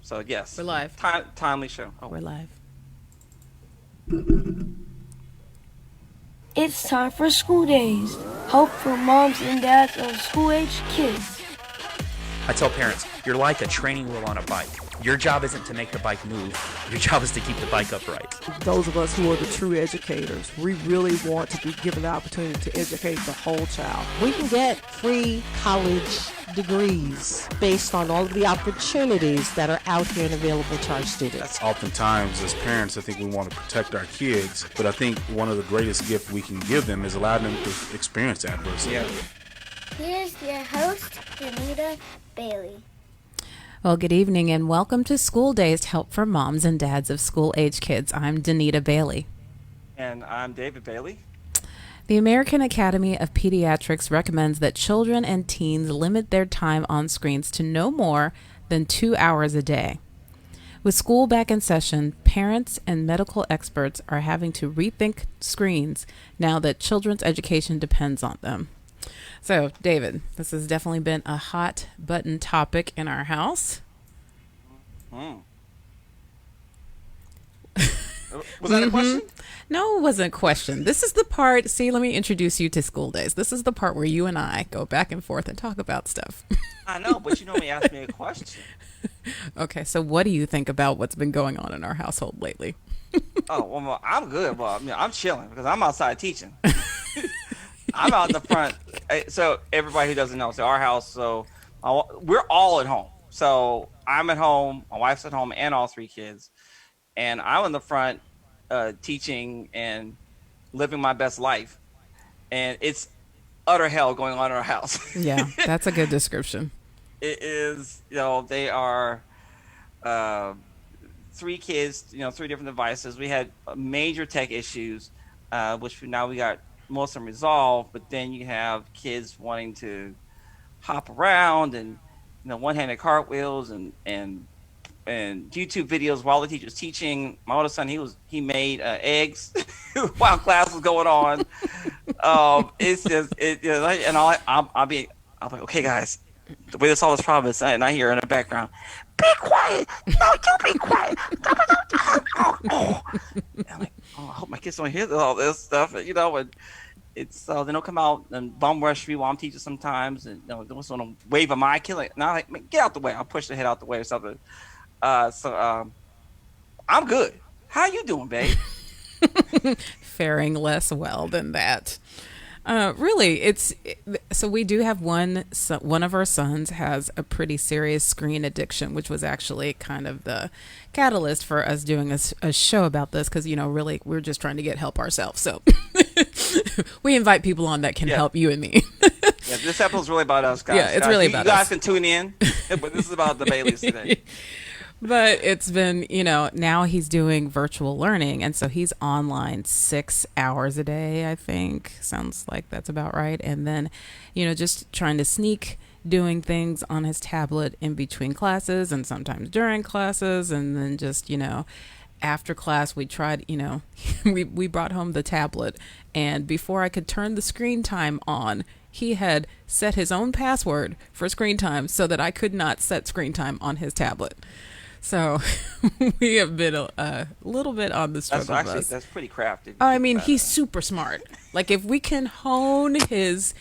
So yes, We're live. timely show. Oh, We're live. It's time for school days. Help for moms and dads of school-age kids. I tell parents, you're like a training wheel on a bike. Your job isn't to make the bike move. Your job is to keep the bike upright. Those of us who are the true educators, we really want to be given the opportunity to educate the whole child. We can get free college degrees based on all of the opportunities that are out here and available to our students. Oftentimes, as parents, I think we want to protect our kids, but I think one of the greatest gifts we can give them is allow them to experience adversity. yeah. Here's your host, Danita Bailey. Well, good evening and welcome to School Days to Help for Moms and Dads of School-Age Kids. I'm Danita Bailey. And I'm David Bailey. The American Academy of Pediatrics recommends that children and teens limit their time on screens to no more than 2 hours a day. With school back in session, parents and medical experts are having to rethink screens now that children's education depends on them. So, David, this has definitely been a hot button topic in our house. Was that a question? No, it wasn't a question. This is the part, see, let me introduce you to School Days. This is the part where you and I go back and forth and talk about stuff. I know, but you normally ask me a question. Okay, so what do you think about what's been going on in our household lately? Oh, well, I'm good. Well, I'm chilling because I'm outside teaching. I'm out in the front. So everybody who doesn't know, so our house, so we're all at home. So I'm at home, my wife's at home, and all three kids. And I'm in the front teaching and living my best life. And it's utter hell going on in our house. Yeah, that's a good description. It is, they are three kids, three different devices. We had major tech issues, which now we got most of them resolved, but then you have kids wanting to hop around and one-handed cartwheels and YouTube videos while the teacher's teaching. My oldest son, he made eggs while class was going on. It's just and I'll be okay, guys. The way to solve this problem is, and I hear in the background, "Be quiet! No, you be quiet!" I'm like, I hope my kids don't hear all this stuff, and it's then they'll come out and bum rush me while I'm teaching sometimes, and they'll sort of wave at my kid, like, "No, get out the way!" I'll push the head out the way or something. So I'm good. How you doing, babe? Faring less well than that. Really, so we do have one of our sons has a pretty serious screen addiction, which was actually kind of the catalyst for us doing a show about this, because really we're just trying to get help ourselves. So we invite people on that can help you and me. Yeah, this episode's really about us, guys. Yeah, it's really about us. You guys can tune in, but this is about the Baileys today. But it's been, now he's doing virtual learning. And so he's online 6 hours a day, I think. Sounds like that's about right. And then, just trying to sneak doing things on his tablet in between classes and sometimes during classes. And then just, after class, we tried, we brought home the tablet. And before I could turn the screen time on, he had set his own password for screen time so that I could not set screen time on his tablet. So we have been a little bit on the struggle bus. That's pretty crafty. I mean, he's super smart. Like, if we can hone his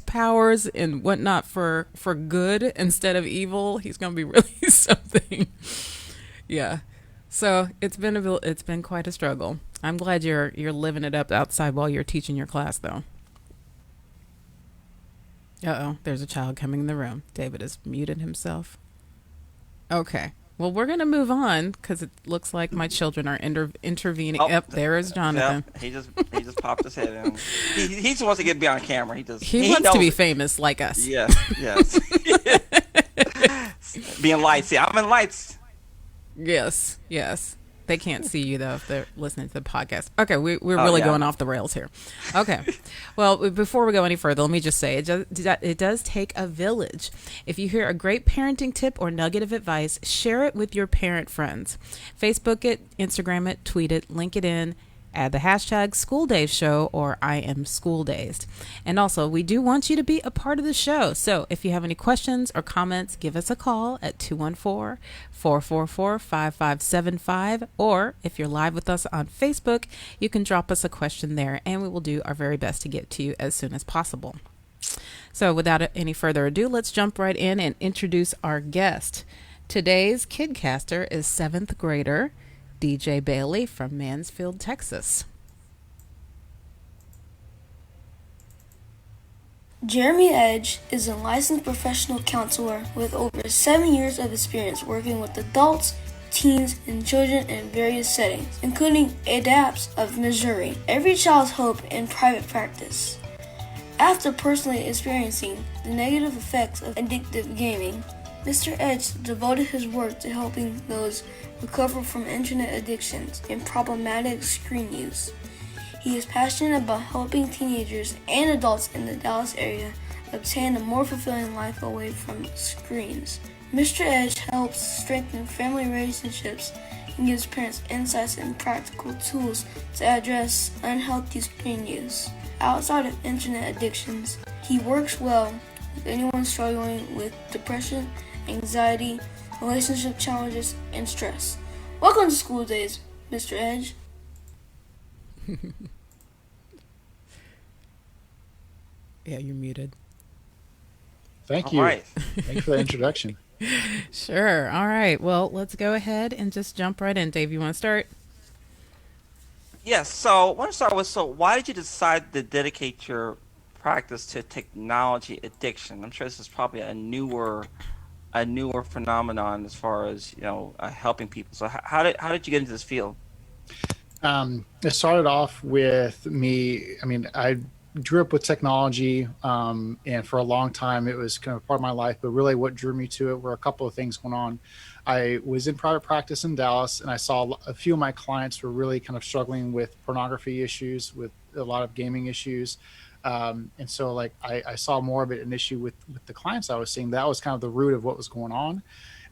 powers and whatnot for good instead of evil, he's going to be really something. Yeah. So it's been quite a struggle. I'm glad you're living it up outside while you're teaching your class, though. Uh-oh, there's a child coming in the room. David has muted himself. Okay. Well, we're going to move on because it looks like my children are intervening. Oh, yep, there is Jonathan. He just popped his head in. He just wants to get on camera. He wants to be famous like us. Yes. Being lights. See, I'm in lights. Yes. They can't see you, though, if they're listening to the podcast. Okay, we're really going off the rails here. Okay. Well, before we go any further, let me just say it does take a village. If you hear a great parenting tip or nugget of advice, share it with your parent friends. Facebook it, Instagram it, tweet it, link it in, Add the hashtag School Days Show or I am School Dazed. And also, we do want you to be a part of the show. So if you have any questions or comments, give us a call at 214 444 5575. Or if you're live with us on Facebook, you can drop us a question there and we will do our very best to get to you as soon as possible. So without any further ado, let's jump right in and introduce our guest. Today's Kidcaster is 7th grader DJ Bailey from Mansfield, Texas. Jeremy Edge is a licensed professional counselor with over 7 years of experience working with adults, teens, and children in various settings, including ADAPTS of Missouri, Every Child's Hope, and private practice. After personally experiencing the negative effects of addictive gaming, Mr. Edge devoted his work to helping those recover from internet addictions and problematic screen use. He is passionate about helping teenagers and adults in the Dallas area obtain a more fulfilling life away from screens. Mr. Edge helps strengthen family relationships and gives parents insights and practical tools to address unhealthy screen use. Outside of internet addictions, he works well with anyone struggling with depression, anxiety, relationship challenges, and stress. Welcome to School Days, Mr. Edge. Yeah, you're muted. Thank All you. right. Thank you for the introduction. Sure. All right. Well, let's go ahead and just jump right in. Dave, you want to start? Yes. So I want to start with, so why did you decide to dedicate your practice to technology addiction? I'm sure this is probably a newer phenomenon as far as helping people. So how did you get into this field? It started off with me. I mean, I grew up with technology, and for a long time it was kind of part of my life. But really, what drew me to it were a couple of things going on. I was in private practice in Dallas, and I saw a few of my clients were really kind of struggling with pornography issues, with a lot of gaming issues. And so, like, I saw more of it an issue with the clients I was seeing. That was kind of the root of what was going on.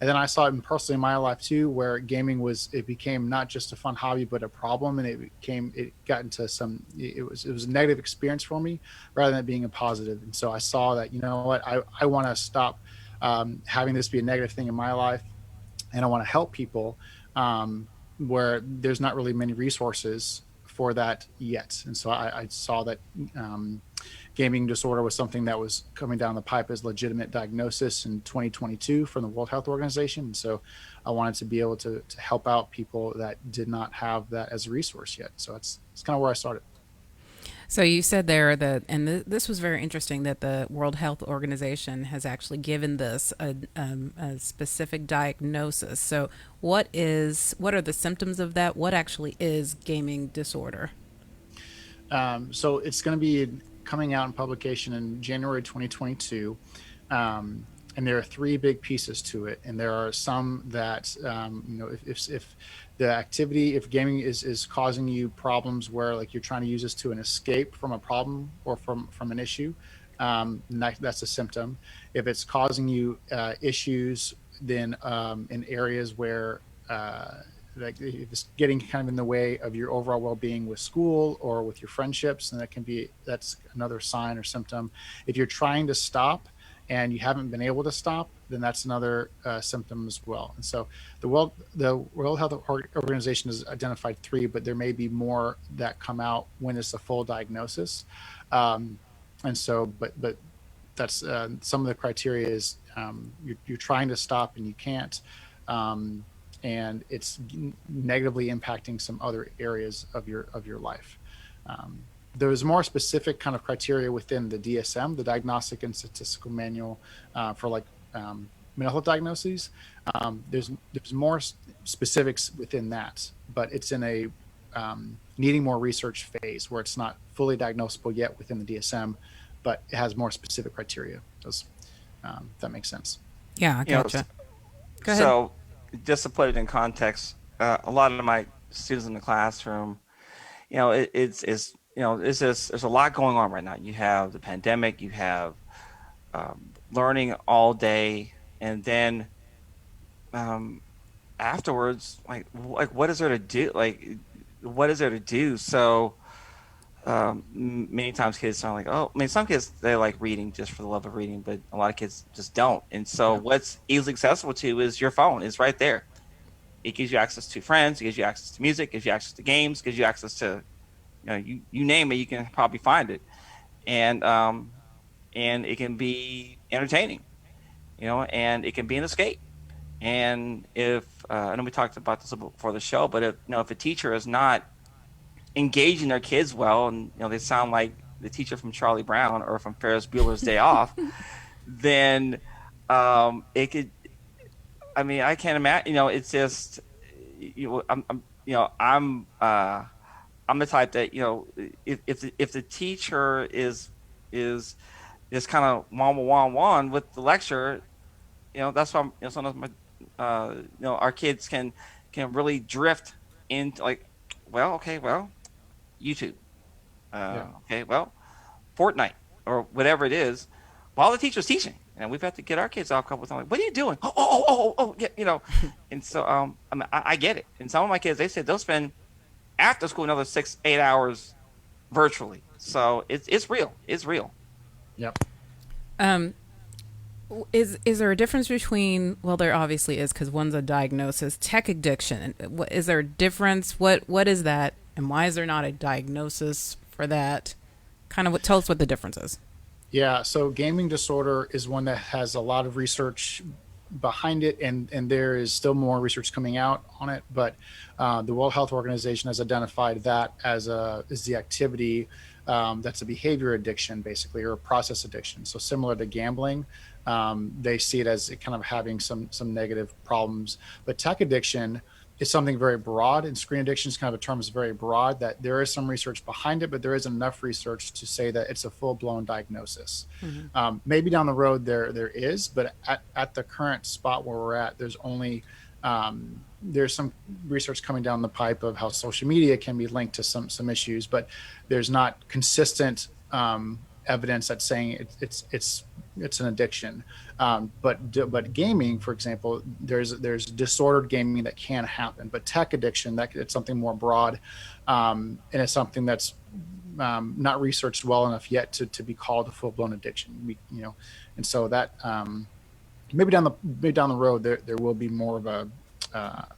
And then I saw it personally in my life too, where gaming it became not just a fun hobby, but a problem. And it got into it was a negative experience for me rather than it being a positive. And so I saw that, you know what, I want to stop having this be a negative thing in my life. And I want to help people where there's not really many resources for that yet. And so I saw that gaming disorder was something that was coming down the pipe as legitimate diagnosis in 2022 from the World Health Organization. And so I wanted to be able to help out people that did not have that as a resource yet. So it's kind of where I started. So you said there that, and this was very interesting, that the World Health Organization has actually given this a specific diagnosis. So what are the symptoms of that? What actually is gaming disorder? So it's going to be coming out in publication in January 2022. And there are three big pieces to it. And there are some that, if the activity, if gaming is causing you problems where, like, you're trying to use this to an escape from a problem or from an issue, that's a symptom. If it's causing you issues, then in areas where like if it's getting kind of in the way of your overall well-being with school or with your friendships, then that's another sign or symptom. If you're trying to stop and you haven't been able to stop, then that's another symptom as well. And so the World Health Organization has identified three, but there may be more that come out when it's a full diagnosis. And so, but that's some of the criteria is you're trying to stop and you can't, and it's negatively impacting some other areas of your life. There's more specific kind of criteria within the DSM, the Diagnostic and Statistical Manual for mental health diagnoses. There's more specifics within that, but it's in a needing more research phase where it's not fully diagnosable yet within the DSM, but it has more specific criteria. Does that make sense? Yeah, I gotcha. Go ahead. So, just to put it in context, a lot of my students in the classroom, it's just there's a lot going on right now. You have the pandemic, you have learning all day, and then afterwards, like what is there to do? Like, what is there to do? So many times kids are like, oh, I mean, some kids they like reading just for the love of reading, but a lot of kids just don't. And so, Yeah. what's easily accessible to is your phone. It's right there. It gives you access to friends. It gives you access to music. It gives you access to games. It gives you access to you name it. You can probably find it, and it can be entertaining, and it can be an escape. And if I know we talked about this a little before the show, but if a teacher is not engaging their kids well, and they sound like the teacher from Charlie Brown or from Ferris Bueller's Day Off, then it could. I mean, I can't imagine. It's just I'm the type that if the teacher is just kind of one with the lecture, that's why sometimes our kids can really drift into like, well, okay, well, YouTube, Yeah. okay, well, Fortnite or whatever it is, while the teacher's teaching. And we've had to get our kids off a couple of times. Like, what are you doing? Oh, yeah, And so, I mean, I get it. And some of my kids, they said they'll spend after school another 6-8 hours virtually. So it's real. It's real. Yep. Um, is there a difference between? Well, there obviously is because one's a diagnosis. Tech addiction. Is there a difference? What is that, and why is there not a diagnosis for that? Kind of tell us what the difference is. Yeah, so gaming disorder is one that has a lot of research behind it, and there is still more research coming out on it. But the World Health Organization has identified that as the activity that's a behavior addiction, basically, or a process addiction. So similar to gambling, they see it as kind of having some negative problems. But tech addiction is something very broad, and screen addiction is kind of a term that's very broad, that there is some research behind it, but there isn't enough research to say that it's a full-blown diagnosis. Maybe down the road there is, but at the current spot where we're at, there's only there's some research coming down the pipe of how social media can be linked to some issues, but there's not consistent evidence that's saying it's an addiction. But gaming, for example, there's disordered gaming that can happen. But tech addiction, it's something more broad, and it's something that's not researched well enough yet to be called a full blown addiction. And so that maybe down the road there will be more of a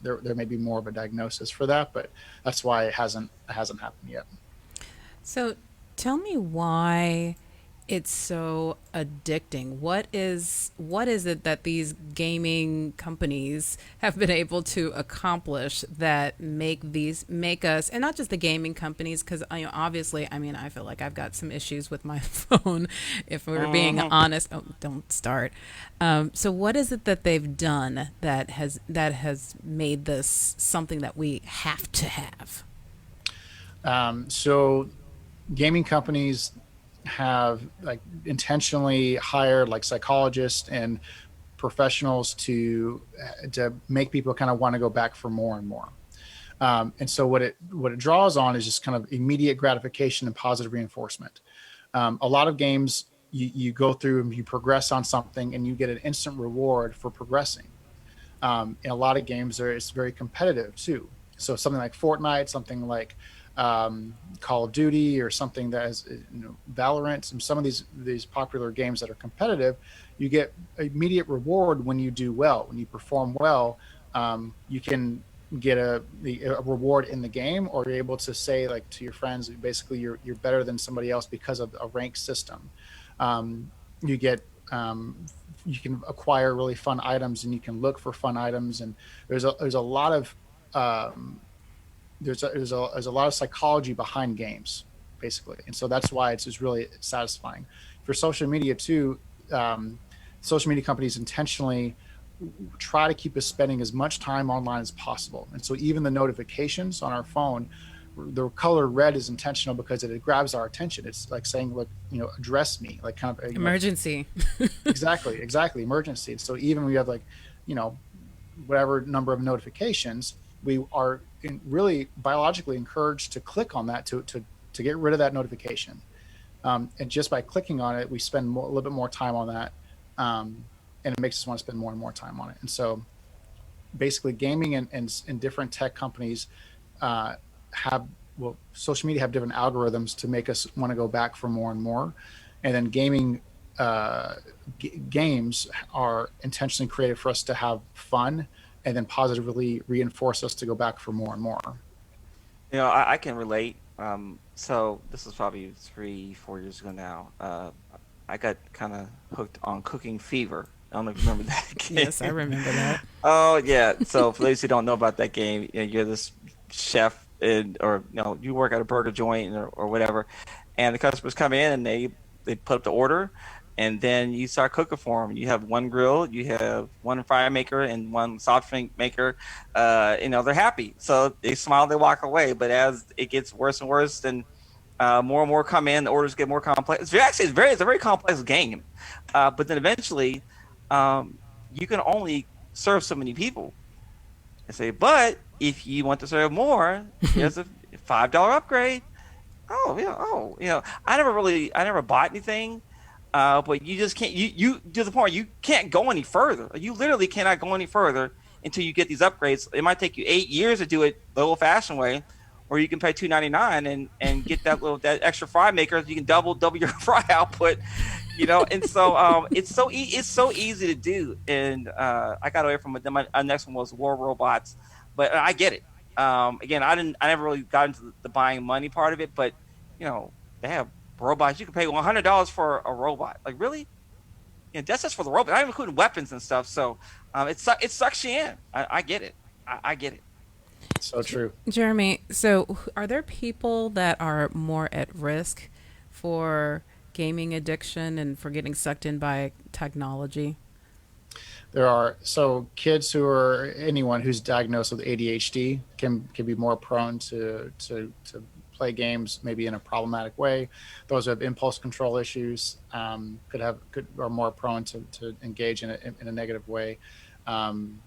there may be more of a diagnosis for that, but that's why it hasn't happened yet. So, tell me why it's so addicting. What is it that these gaming companies have been able to accomplish that make us, and not just the gaming companies, because obviously, I mean, I feel like I've got some issues with my phone, if we're being honest. Oh, don't start. So what is it that they've done that has made this something that we have to have? So gaming companies have like intentionally hired like psychologists and professionals to make people kind of want to go back for more and more. And so what it draws on is just kind of immediate gratification and positive reinforcement. A lot of games you go through and you progress on something and you get an instant reward for progressing. In a lot of games it's very competitive too. So something like Fortnite, something like Call of Duty, or something that is Valorant, and some of these popular games that are competitive, you get immediate reward when you do well, when you perform well. You can get a reward in the game, or you're able to say like to your friends, basically you're better than somebody else because of a rank system. You get you can acquire really fun items, and you can look for fun items, and there's a lot of there's a lot of psychology behind games, basically, and so that's why it's really satisfying. For social media too, social media companies intentionally try to keep us spending as much time online as possible, and so even the notifications on our phone, the color red is intentional because it grabs our attention. It's like saying, look, address me, like kind of Emergency. exactly emergency. So even we have like whatever number of notifications, we are really biologically encouraged to click on that to get rid of that notification. And just by clicking on it, we spend a little bit more time on that. And it makes us want to spend more and more time on it. And so basically gaming and different tech companies have well, social media have different algorithms to make us want to go back for more and more, and then uh, games are intentionally created for us to have fun, and then positively reinforce us to go back for more and more. I can relate. So this was probably 3, 4 years ago now. I got kind of hooked on Cooking Fever. I don't know if you remember that Yes, I game. remember that. Oh yeah. So for those who don't know about that game, you're this chef or you work at a burger joint or whatever, and the customers come in and they put up the order, and then you start cooking for them. You have one grill, you have one fry maker, and one soft drink maker. They're happy, so they smile, they walk away. But as it gets worse and worse, then more and more come in. The orders get more complex. It's a very complex game. But then eventually, you can only serve so many people. I say, but if you want to serve more, here's a $5 upgrade. Oh yeah. Oh, I never bought anything. But you just can't. You to the point you can't go any further. You literally cannot go any further until you get these upgrades. It might take you 8 years to do it the old-fashioned way, or you can pay $2.99 and get that extra fry maker. You can double your fry output. And so it's so easy to do. And I got away from it. Then my next one was War Robots, but I get it. Again, I never really got into the buying money part of it, but they have robots. You can pay $100 for a robot. Like really? That's just for the robot. Not even including weapons and stuff. So it sucks you in. I get it. I get it. So true. Jeremy, so are there people that are more at risk for gaming addiction and for getting sucked in by technology? There are kids who are anyone who's diagnosed with ADHD can be more prone to play games maybe in a problematic way. Those who have impulse control issues are more prone to engage in a negative way, and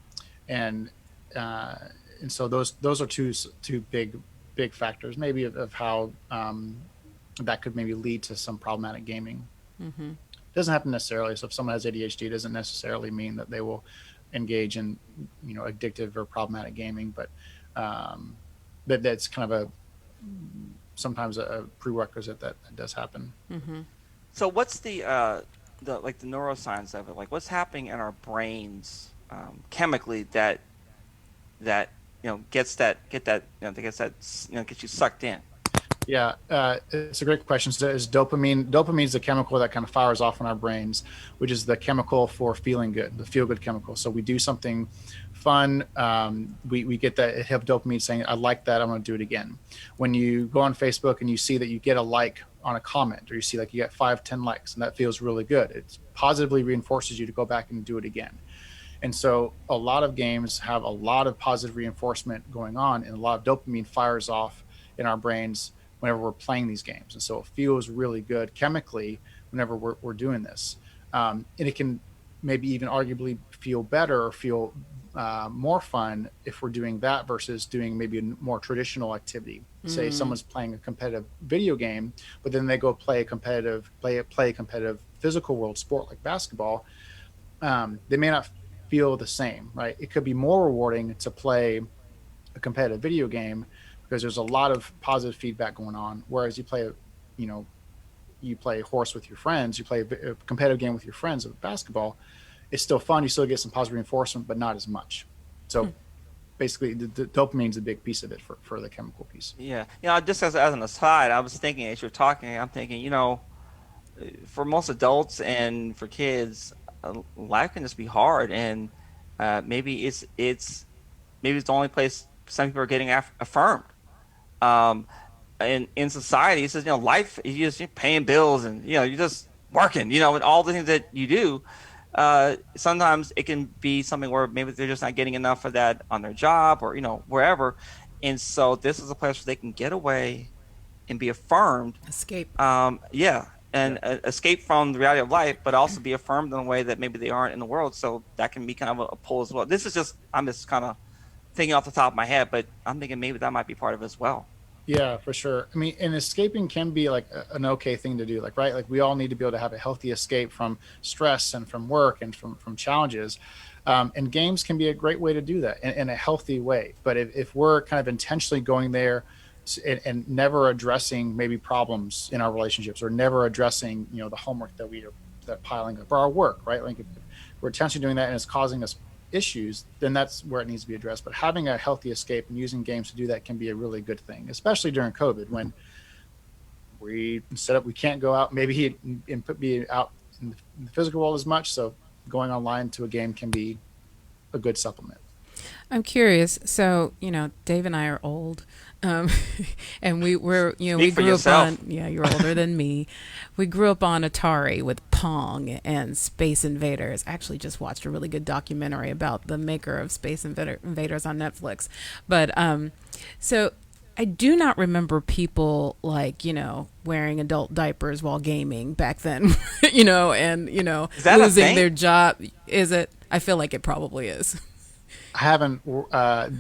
so those are two big factors maybe of how that could maybe lead to some problematic gaming. Mm-hmm. Doesn't happen necessarily. So if someone has ADHD, it doesn't necessarily mean that they will engage in addictive or problematic gaming, but that's kind of sometimes a prerequisite that does happen. Mm-hmm. So what's the neuroscience of it? Like what's happening in our brains chemically that gets you sucked in? Yeah, it's a great question. So is dopamine? Dopamine is the chemical that kind of fires off in our brains, which is the chemical for feeling good, the feel good chemical. So we do something fun, we get that hit of dopamine saying, I like that, I'm going to do it again. When you go on Facebook and you see that you get a like on a comment, or you see like you get 5-10 likes, and that feels really good, it positively reinforces you to go back and do it again. And so a lot of games have a lot of positive reinforcement going on, and a lot of dopamine fires off in our brains whenever we're playing these games. And so it feels really good chemically whenever we're doing this. And it can maybe even arguably feel better or feel more fun if we're doing that versus doing maybe a more traditional activity. Say someone's playing a competitive video game, but then they go play a competitive physical world sport like basketball. They may not feel the same, right? It could be more rewarding to play a competitive video game because there's a lot of positive feedback going on. Whereas you play horse with your friends, you play a competitive game with your friends of basketball, it's still fun. You still get some positive reinforcement, but not as much. So basically the dopamine is a big piece of it for the chemical piece. Yeah. Just as an aside, I was thinking as you're talking, I'm thinking, for most adults and for kids, life can just be hard. And maybe it's the only place some people are getting affirmed. In society, it says, life, you're paying bills and, you're just working, and all the things that you do. Sometimes it can be something where maybe they're just not getting enough of that on their job or, wherever. And so this is a place where they can get away and be affirmed. Escape. Escape from the reality of life, but also be affirmed in a way that maybe they aren't in the world. So that can be kind of a pull as well. I'm just kind of thinking off the top of my head, but I'm thinking maybe that might be part of it as well. Yeah, for sure. I mean, and escaping can be like an okay thing to do, like, right? Like we all need to be able to have a healthy escape from stress and from work and from challenges. And games can be a great way to do that in a healthy way. But if we're kind of intentionally going there and never addressing maybe problems in our relationships, or never addressing, the homework that piling up, or our work, right? Like if we're intentionally doing that and it's causing us issues, then that's where it needs to be addressed. But having a healthy escape and using games to do that can be a really good thing, especially during COVID, when we can't go out, maybe be out in the physical world as much. So going online to a game can be a good supplement. I'm curious. So, Dave and I are old. Um, and we for grew yourself. up on, yeah, you're older than me. We grew up on Atari with Pong and Space Invaders. I actually just watched a really good documentary about the maker of Invaders on Netflix. But, so I do not remember people wearing adult diapers while gaming back then, and, Is that a losing thing? their job. Is it? I feel like it probably is. I haven't.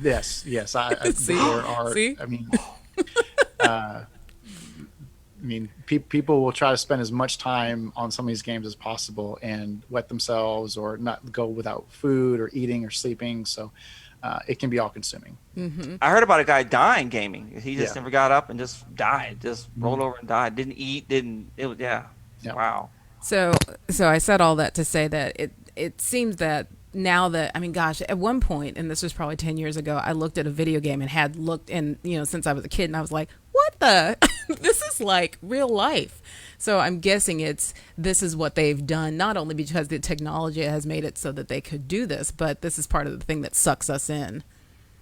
Yes. See? There are. See? People will try to spend as much time on some of these games as possible and wet themselves, or not go without food or eating or sleeping. So it can be all consuming. I heard about a guy dying gaming. He just Yeah. never got up and just died. Just rolled over and died. Didn't eat. It was Yeah. Wow. So I said all that to say that it seems that now that, I mean, gosh, at one point, and this was probably 10 years ago, I looked at a video game and had looked, and since I was a kid, and I was like, what the? This is like real life. So I'm guessing this is what they've done, not only because the technology has made it so that they could do this, but this is part of the thing that sucks us in.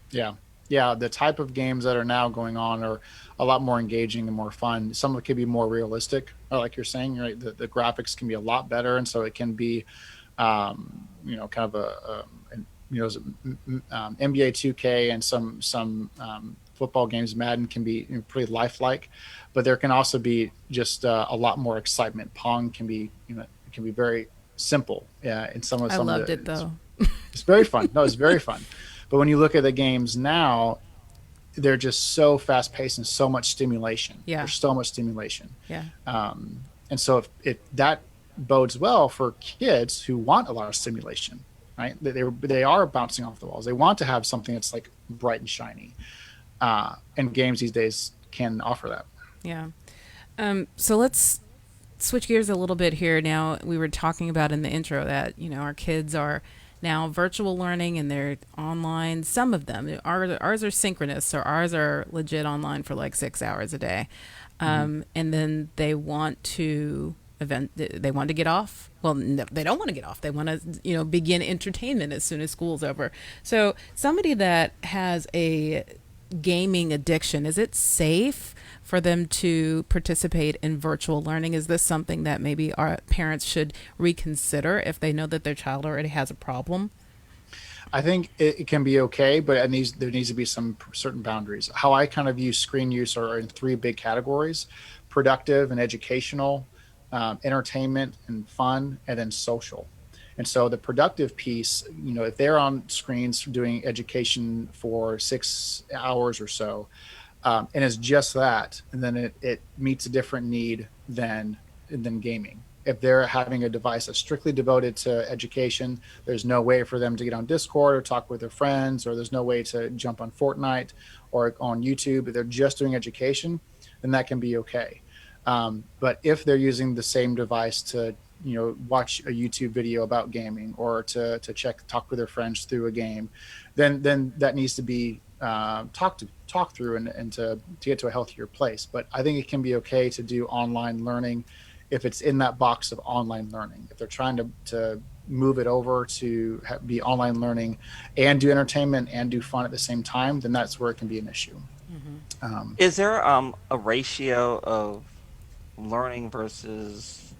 Yeah. Yeah. The type of games that are now going on are a lot more engaging and more fun. Some of it can be more realistic, like you're saying, right? The graphics can be a lot better. And so it can be, kind of NBA 2K and some football games, Madden, can be pretty lifelike, but there can also be just a lot more excitement. Pong can be, very simple. Yeah. And I loved it though. It's very fun. No, it's very fun. But when you look at the games now, they're just so fast paced and so much stimulation. Yeah. There's so much stimulation. Yeah. And so if that bodes well for kids who want a lot of stimulation, right? They are bouncing off the walls. They want to have something that's like bright and shiny. And games these days can offer that. Yeah. So let's switch gears a little bit here. Now, we were talking about in the intro that, our kids are now virtual learning and they're online. Some of them, ours are synchronous, so ours are legit online for like 6 hours a day. And then they want to get off. Well, no, they don't want to get off. They want to, begin entertainment as soon as school's over. So somebody that has a gaming addiction, is it safe for them to participate in virtual learning? Is this something that maybe our parents should reconsider if they know that their child already has a problem? I think it can be okay, but there needs to be some certain boundaries. How I kind of view screen use are in three big categories: productive and educational, entertainment and fun, and then social. And so the productive piece, if they're on screens doing education for 6 hours or so, and it's just that, and then it meets a different need than gaming. If they're having a device that's strictly devoted to education, there's no way for them to get on Discord or talk with their friends, or there's no way to jump on Fortnite or on YouTube. If they're just doing education, then that can be okay. But if they're using the same device to watch a YouTube video about gaming, or to talk with their friends through a game, then that needs to be talk through and to get to a healthier place. But I think it can be okay to do online learning if it's in that box of online learning. If they're trying to move it over to be online learning and do entertainment and do fun at the same time, then that's where it can be an issue. Is there a ratio of learning versus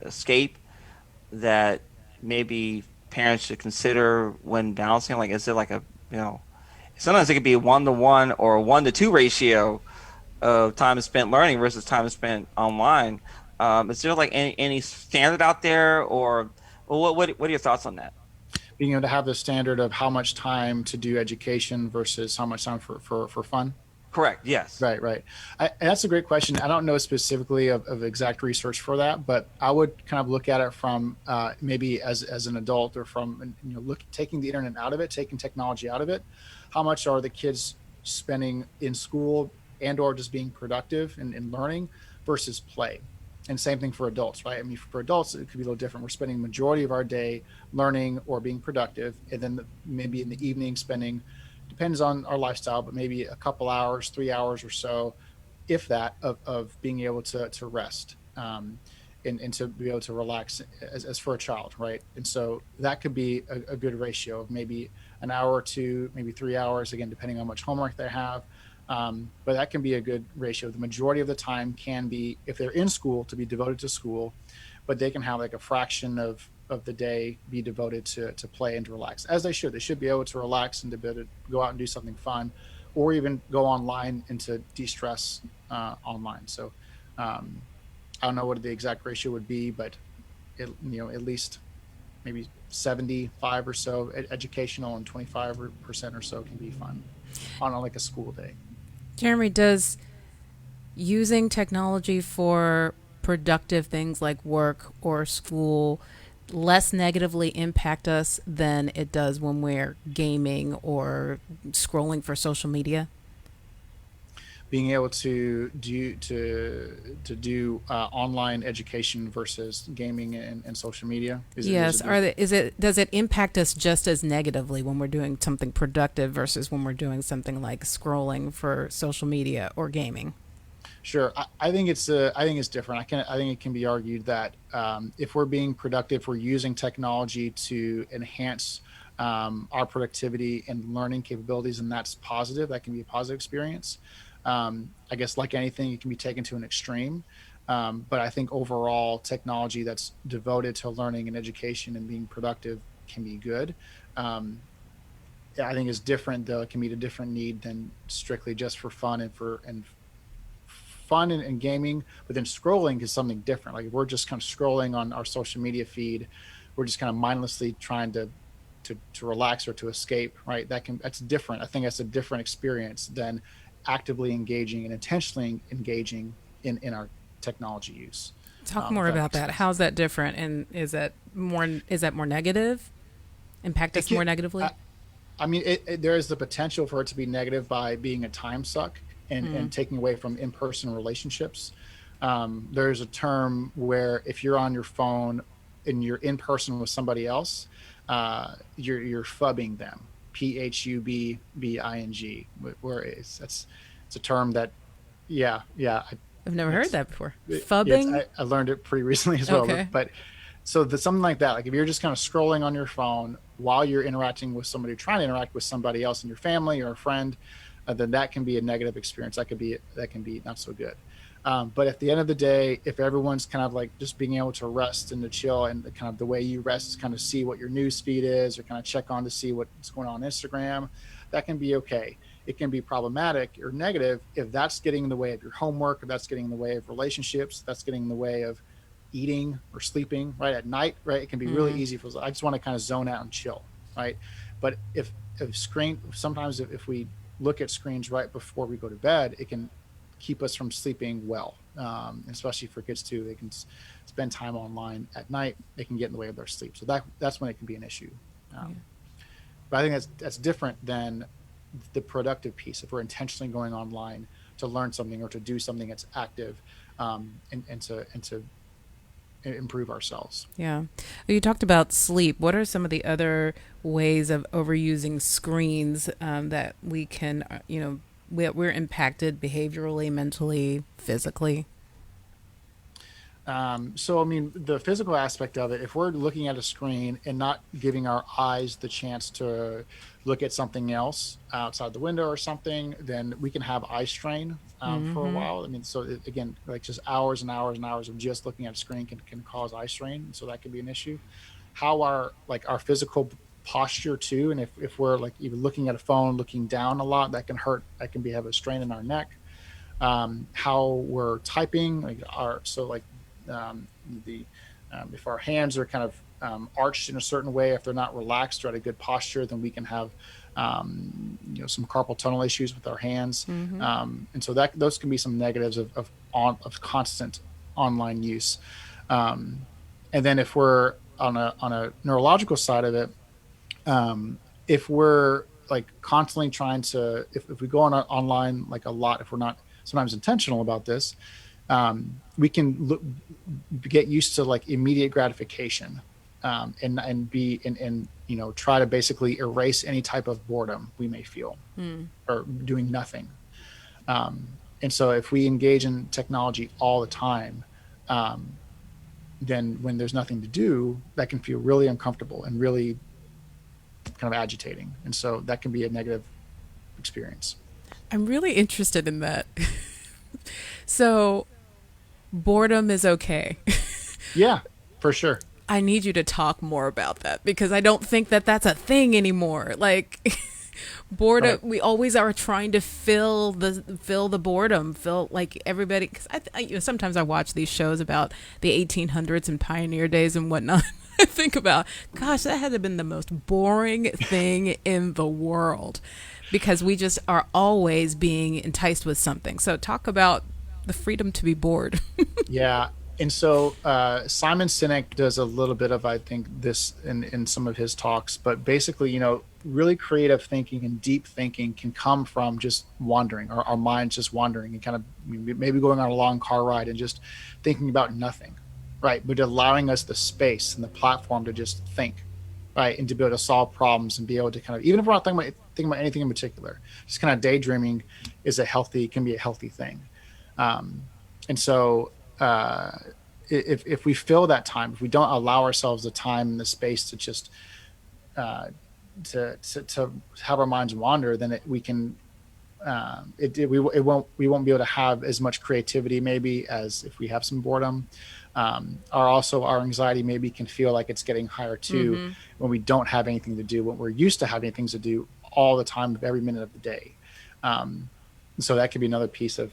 escape that maybe parents should consider when balancing? Like, is it like sometimes it could be a 1-to-1 or a 1-to-2 ratio of time spent learning versus time spent online. Is there like any standard out there, or what are your thoughts on that? Being able to have the standard of how much time to do education versus how much time for fun. Correct. Yes. Right. And that's a great question. I don't know specifically of exact research for that, but I would kind of look at it from maybe as an adult, or from taking the internet out of it, taking technology out of it. How much are the kids spending in school and or just being productive and learning versus play. And same thing for adults, right? I mean, for adults, it could be a little different. We're spending majority of our day learning or being productive, and then maybe in the evening spending, depends on our lifestyle, but maybe a couple hours, 3 hours or so, if that, of being able to rest, and to be able to relax as for a child, right? And so that could be a good ratio of maybe an hour or two, maybe 3 hours, again, depending on how much homework they have. But that can be a good ratio. The majority of the time can be, if they're in school, to be devoted to school, but they can have like a fraction of the day be devoted to play and to relax, as they should. They should be able to relax and to be able to go out and do something fun, or even go online and to de-stress online. So I don't know what the exact ratio would be, but at least maybe 75 or so educational, and 25% or so can be fun on like a school day. Jeremy, does using technology for productive things like work or school less negatively impact us than it does when we're gaming or scrolling for social media? Being able to do online education versus gaming and social media. Yes. Does it impact us just as negatively when we're doing something productive versus when we're doing something like scrolling for social media or gaming? Sure, I think it's different. I think it can be argued that if we're being productive, we're using technology to enhance our productivity and learning capabilities, and that's positive. That can be a positive experience. I guess, like anything, it can be taken to an extreme. But I think overall, technology that's devoted to learning and education and being productive can be good. I think it's different, though. It can meet a different need than strictly just for fun and fun and gaming. But then scrolling is something different. Like if we're just kind of scrolling on our social media feed, we're just kind of mindlessly trying to relax or to escape, right? That's different. I think that's a different experience than actively engaging and intentionally engaging in our technology use. Talk more about that. How's that different? And is that more negative? Impact us more negatively? I mean, there is the potential for it to be negative by being a time suck and taking away from in-person relationships. There's a term where if you're on your phone and you're in person with somebody else, you're phubbing them. PHUBBING, where it's a term that, I've never heard that before. Phubbing? Yes, I learned it pretty recently as well. Okay. But so something like that, like if you're just kind of scrolling on your phone while you're interacting with somebody, trying to interact with somebody else in your family or a friend, then that can be a negative experience. That can be not so good. But at the end of the day, if everyone's kind of like just being able to rest and to chill, and kind of the way you rest is kind of see what your news feed is, or kind of check on to see what's going on Instagram, that can be okay. It can be problematic or negative if that's getting in the way of your homework, if that's getting in the way of relationships, that's getting in the way of eating or sleeping, right? At night, right? It can be really easy for, I just want to kind of zone out and chill, right? But if sometimes if we look at screens right before we go to bed, it can keep us from sleeping well, especially for kids too. They can spend time online at night. They can get in the way of their sleep. So that's when it can be an issue. But I think that's different than the productive piece. If we're intentionally going online to learn something or to do something that's active, and to improve ourselves. Yeah. You talked about sleep. What are some of the other ways of overusing screens that we can, we're impacted behaviorally, mentally, physically? So, I mean, the physical aspect of it, if we're looking at a screen and not giving our eyes the chance to look at something else outside the window or something, then we can have eye strain for a while. I mean, so again, like just hours and hours and hours of just looking at a screen can cause eye strain. So that could be an issue. How our physical posture too, and if we're like even looking at a phone, looking down a lot, that can hurt. That can have a strain in our neck. How we're typing, if our hands are kind of arched in a certain way, if they're not relaxed or at a good posture, then we can have some carpal tunnel issues with our hands. And so those can be some negatives of constant online use. And then if we're on a neurological side of it, if we're like constantly trying to, if we go on online like a lot, if we're not sometimes intentional about this, we can get used to like immediate gratification, and be and try to basically erase any type of boredom we may feel, or doing nothing. And so if we engage in technology all the time, then when there's nothing to do, that can feel really uncomfortable and really kind of agitating. And so that can be a negative experience. I'm really interested in that. So, boredom is okay. Yeah, for sure. I need you to talk more about that because I don't think that that's a thing anymore. Like boredom, Right. we always are trying to fill the boredom, fill like everybody. Because sometimes I watch these shows about the 1800s and pioneer days and whatnot. I think about, gosh, that had to have been the most boring thing in the world, because we just are always being enticed with something. So talk about the freedom to be bored. Yeah. And so Simon Sinek does a little bit of, I think, this in some of his talks, but basically, really creative thinking and deep thinking can come from just wandering, or our minds just wandering, and kind of maybe going on a long car ride and just thinking about nothing, right? But allowing us the space and the platform to just think, right? And to be able to solve problems and be able to kind of, even if we're not thinking about anything in particular, just kind of daydreaming can be a healthy thing. And so, if we fill that time, if we don't allow ourselves the time and the space to just to have our minds wander, then we won't be able to have as much creativity maybe as if we have some boredom. Our anxiety maybe can feel like it's getting higher too, when we don't have anything to do, when we're used to having things to do all the time of every minute of the day. So that could be another piece of,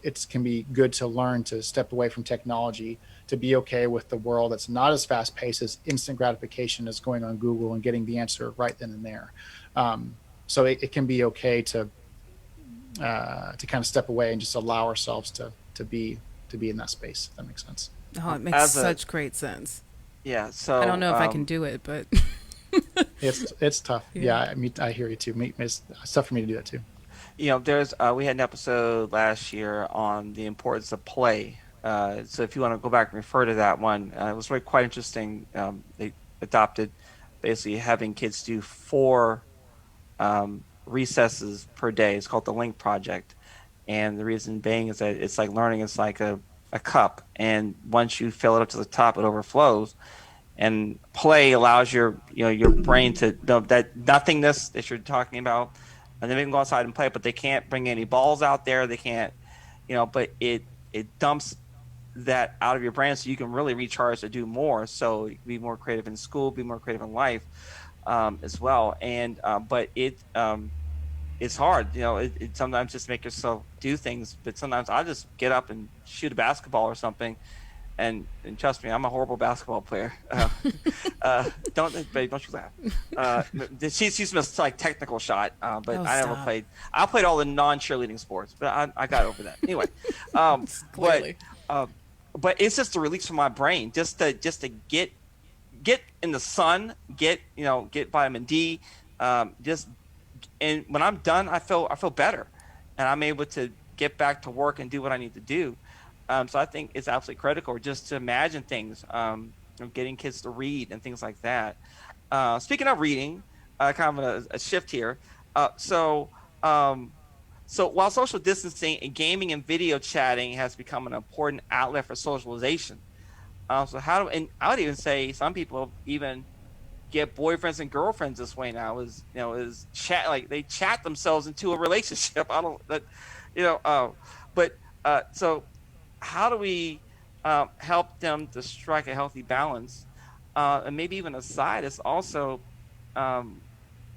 it can be good to learn to step away from technology, to be okay with the world that's not as fast paced as instant gratification as going on Google and getting the answer right then and there. So it can be okay to kind of step away and just allow ourselves to be in that space. If that makes sense. Oh, it makes such great sense. Yeah. So I don't know if I can do it, but it's tough. Yeah, I hear you too. It's tough for me to do that too. There's we had an episode last year on the importance of play. So if you want to go back and refer to that one, it was really quite interesting. They adopted basically having kids do 4 recesses per day. It's called the Link Project, and the reason being is that it's like learning. It's like a cup, and once you fill it up to the top, it overflows. And play allows your brain to know that nothingness that you're talking about, and then they can go outside and play, but they can't bring any balls out there. They can't, but it dumps that out of your brain so you can really recharge to do more. So be more creative in school, be more creative in life, as well. And but it's hard, it sometimes just make yourself do things. But sometimes I just get up and shoot a basketball or something. And trust me, I'm a horrible basketball player. Don't you laugh. She's missed like technical shot, but I never played. I played all the non-cheerleading sports, but I got over that. Anyway, but it's just a release from my brain, just to get in the sun, get vitamin D, and when I'm done, I feel better, and I'm able to get back to work and do what I need to do. So I think it's absolutely critical just to imagine things, getting kids to read and things like that. Speaking of reading, kind of a shift here. So while social distancing and gaming and video chatting has become an important outlet for socialization, and I would even say some people even get boyfriends and girlfriends this way now, is chat, like they chat themselves into a relationship. I don't that, so how do we help them to strike a healthy balance? And maybe even aside, it's also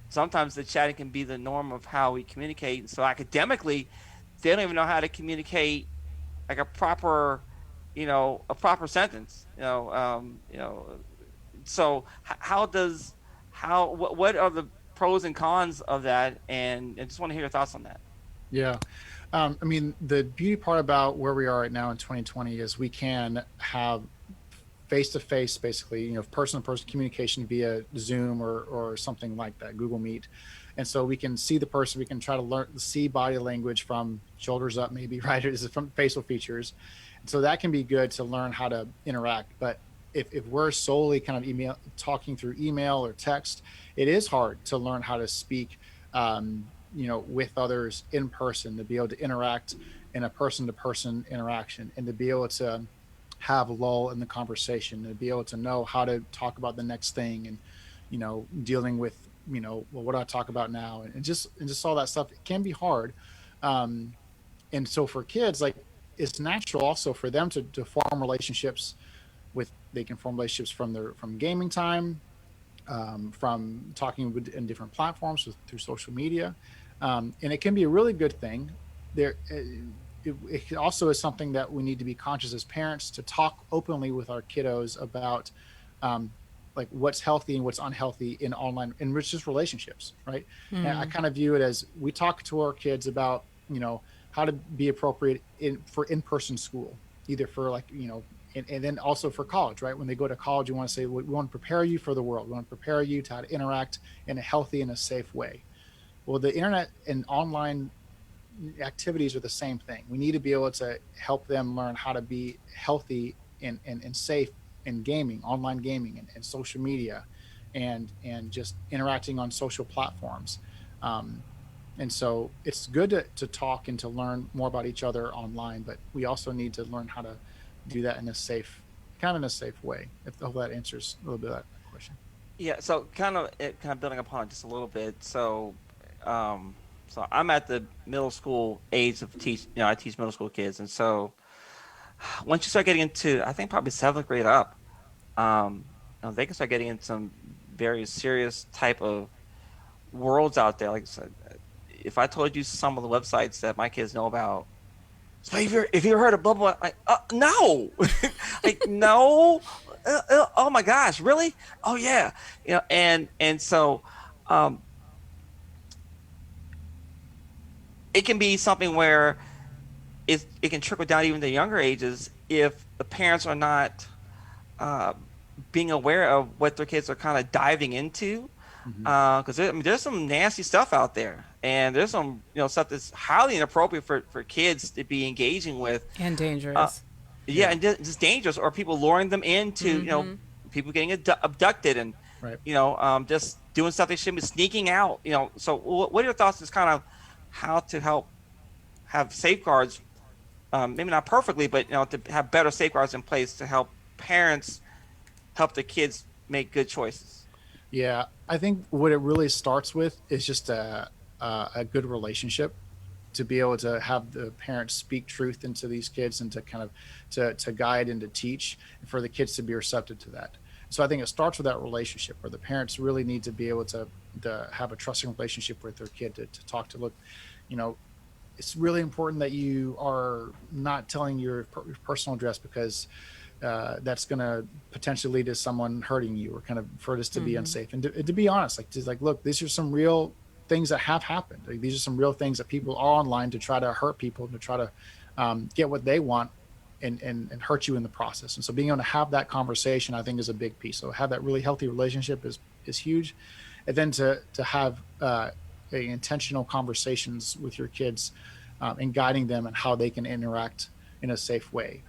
sometimes the chatting can be the norm of how we communicate. So academically, they don't even know how to communicate like a proper sentence. So what are the pros and cons of that? And I just want to hear your thoughts on that. Yeah. The beauty part about where we are right now in 2020 is we can have face-to-face, basically, person-to-person communication via Zoom or something like that, Google Meet. And so we can see the person, we can try to learn see body language from shoulders up, maybe, right? Is from facial features. And so that can be good to learn how to interact. But if we're solely kind of email talking through email or text, it is hard to learn how to speak, with others in person, to be able to interact in a person-to-person interaction, and to be able to have a lull in the conversation, to be able to know how to talk about the next thing, and dealing with, well, what do I talk about now, and just all that stuff. It can be hard. um, and so for kids, like, it's natural also for them to form relationships with they can form relationships from gaming time, from talking in different platforms through social media, and it can be a really good thing. There, it also is something that we need to be conscious as parents to talk openly with our kiddos about, um, like, what's healthy and what's unhealthy in online and just relationships, right? And I kind of view it as we talk to our kids about, how to be appropriate for in-person school, either for, like, and then also for college, right? When they go to college, you want to say, we want to prepare you for the world. We want to prepare you to how to interact in a healthy and a safe way. Well, the internet and online activities are the same thing. We need to be able to help them learn how to be healthy and safe in gaming, online gaming, and social media, and just interacting on social platforms. Um, and so it's good to talk and to learn more about each other online, but we also need to learn how to do that in a safe, kind of in a safe way. If hope that answers a little bit of that question. Yeah, so kind of building upon it just a little bit. Um, so I'm at the middle school age of teach. I teach middle school kids, and so once you start getting into, I think probably seventh grade up, they can start getting into some very serious type of worlds out there. Like I said, if I told you some of the websites that my kids know about, so if you heard of blah blah, like, no, like, no, oh my gosh, really? Oh yeah, and so, um, it can be something where it can trickle down even to younger ages if the parents are not, uh, being aware of what their kids are kind of diving into. Mm-hmm. Because there's some nasty stuff out there, and there's some stuff that's highly inappropriate for kids to be engaging with. And Uh, dangerous. yeah, Yeah. and just dangerous, or people luring them into, people getting abducted, and Right. just doing stuff they shouldn't be, sneaking out. So what are your thoughts? Is kind of how to help have safeguards, maybe not perfectly, but to have better safeguards in place to help parents help the kids make good choices. Yeah, I think what it really starts with is just a good relationship, to be able to have the parents speak truth into these kids, and to kind of to guide and to teach, and for the kids to be receptive to that. So I think it starts with that relationship where the parents really need to be able to have a trusting relationship with their kid, to talk to, look, you know, it's really important that you are not telling your personal address, because that's going to potentially lead to someone hurting you, or kind of for this to be unsafe. And to be honest, like, just like, look, these are some real things that have happened. Like, these are some real things that people are online to try to hurt people, to try to get what they want, and hurt you in the process. And so being able to have that conversation, I think, is a big piece. So have that really healthy relationship is huge. And then to have intentional conversations with your kids, and guiding them and how they can interact in a safe way.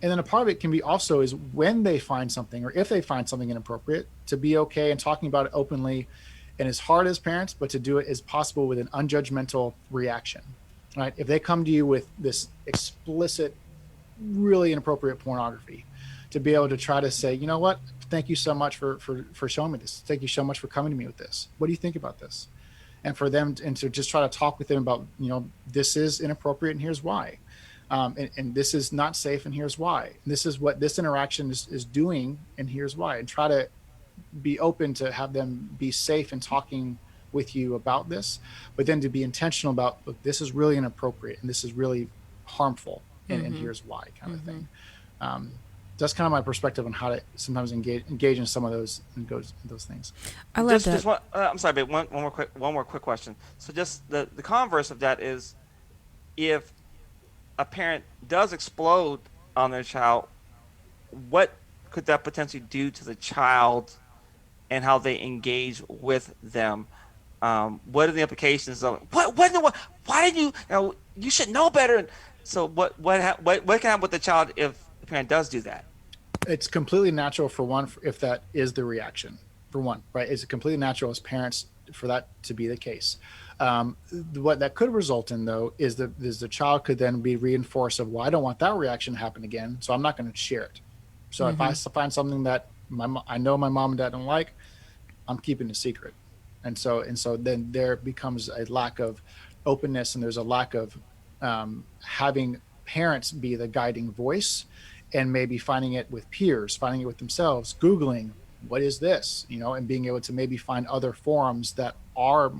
And then a part of it can be also is when they find something, or if they find something inappropriate, to be okay and talking about it openly, and as hard as parents, but to do it as possible with an unjudgmental reaction, right? If they come to you with this explicit, really inappropriate pornography, to be able to try to say, you know what, thank you so much for showing me this. Thank you so much for coming to me with this. What do you think about this? And for them and to just try to talk with them about, this is inappropriate and here's why. And this is not safe and here's why. And this is what this interaction is doing and here's why. And try to be open to have them be safe in talking with you about this, but then to be intentional about, look, this is really inappropriate and this is really harmful, and here's why, kind of thing. Um, that's kind of my perspective on how to sometimes engage in some of those things. I love Just that. one, I'm sorry, but one more quick question. So just the converse of that is, if a parent does explode on their child, what could that potentially do to the child and how they engage with them? What are the implications of why did you should know better. So what can happen with the child if the parent does do that? It's completely natural for one, if that is the reaction. For one, right? It's completely natural as parents for that to be the case. What that could result in, though, is the child could then be reinforced of, well, I don't want that reaction to happen again, so I'm not going to share it. So if I find something that I know my mom and dad don't like, I'm keeping a secret. And so then there becomes a lack of openness, and there's a lack of having parents be the guiding voice, and maybe finding it with peers, finding it with themselves, Googling, what is this, and being able to maybe find other forums that are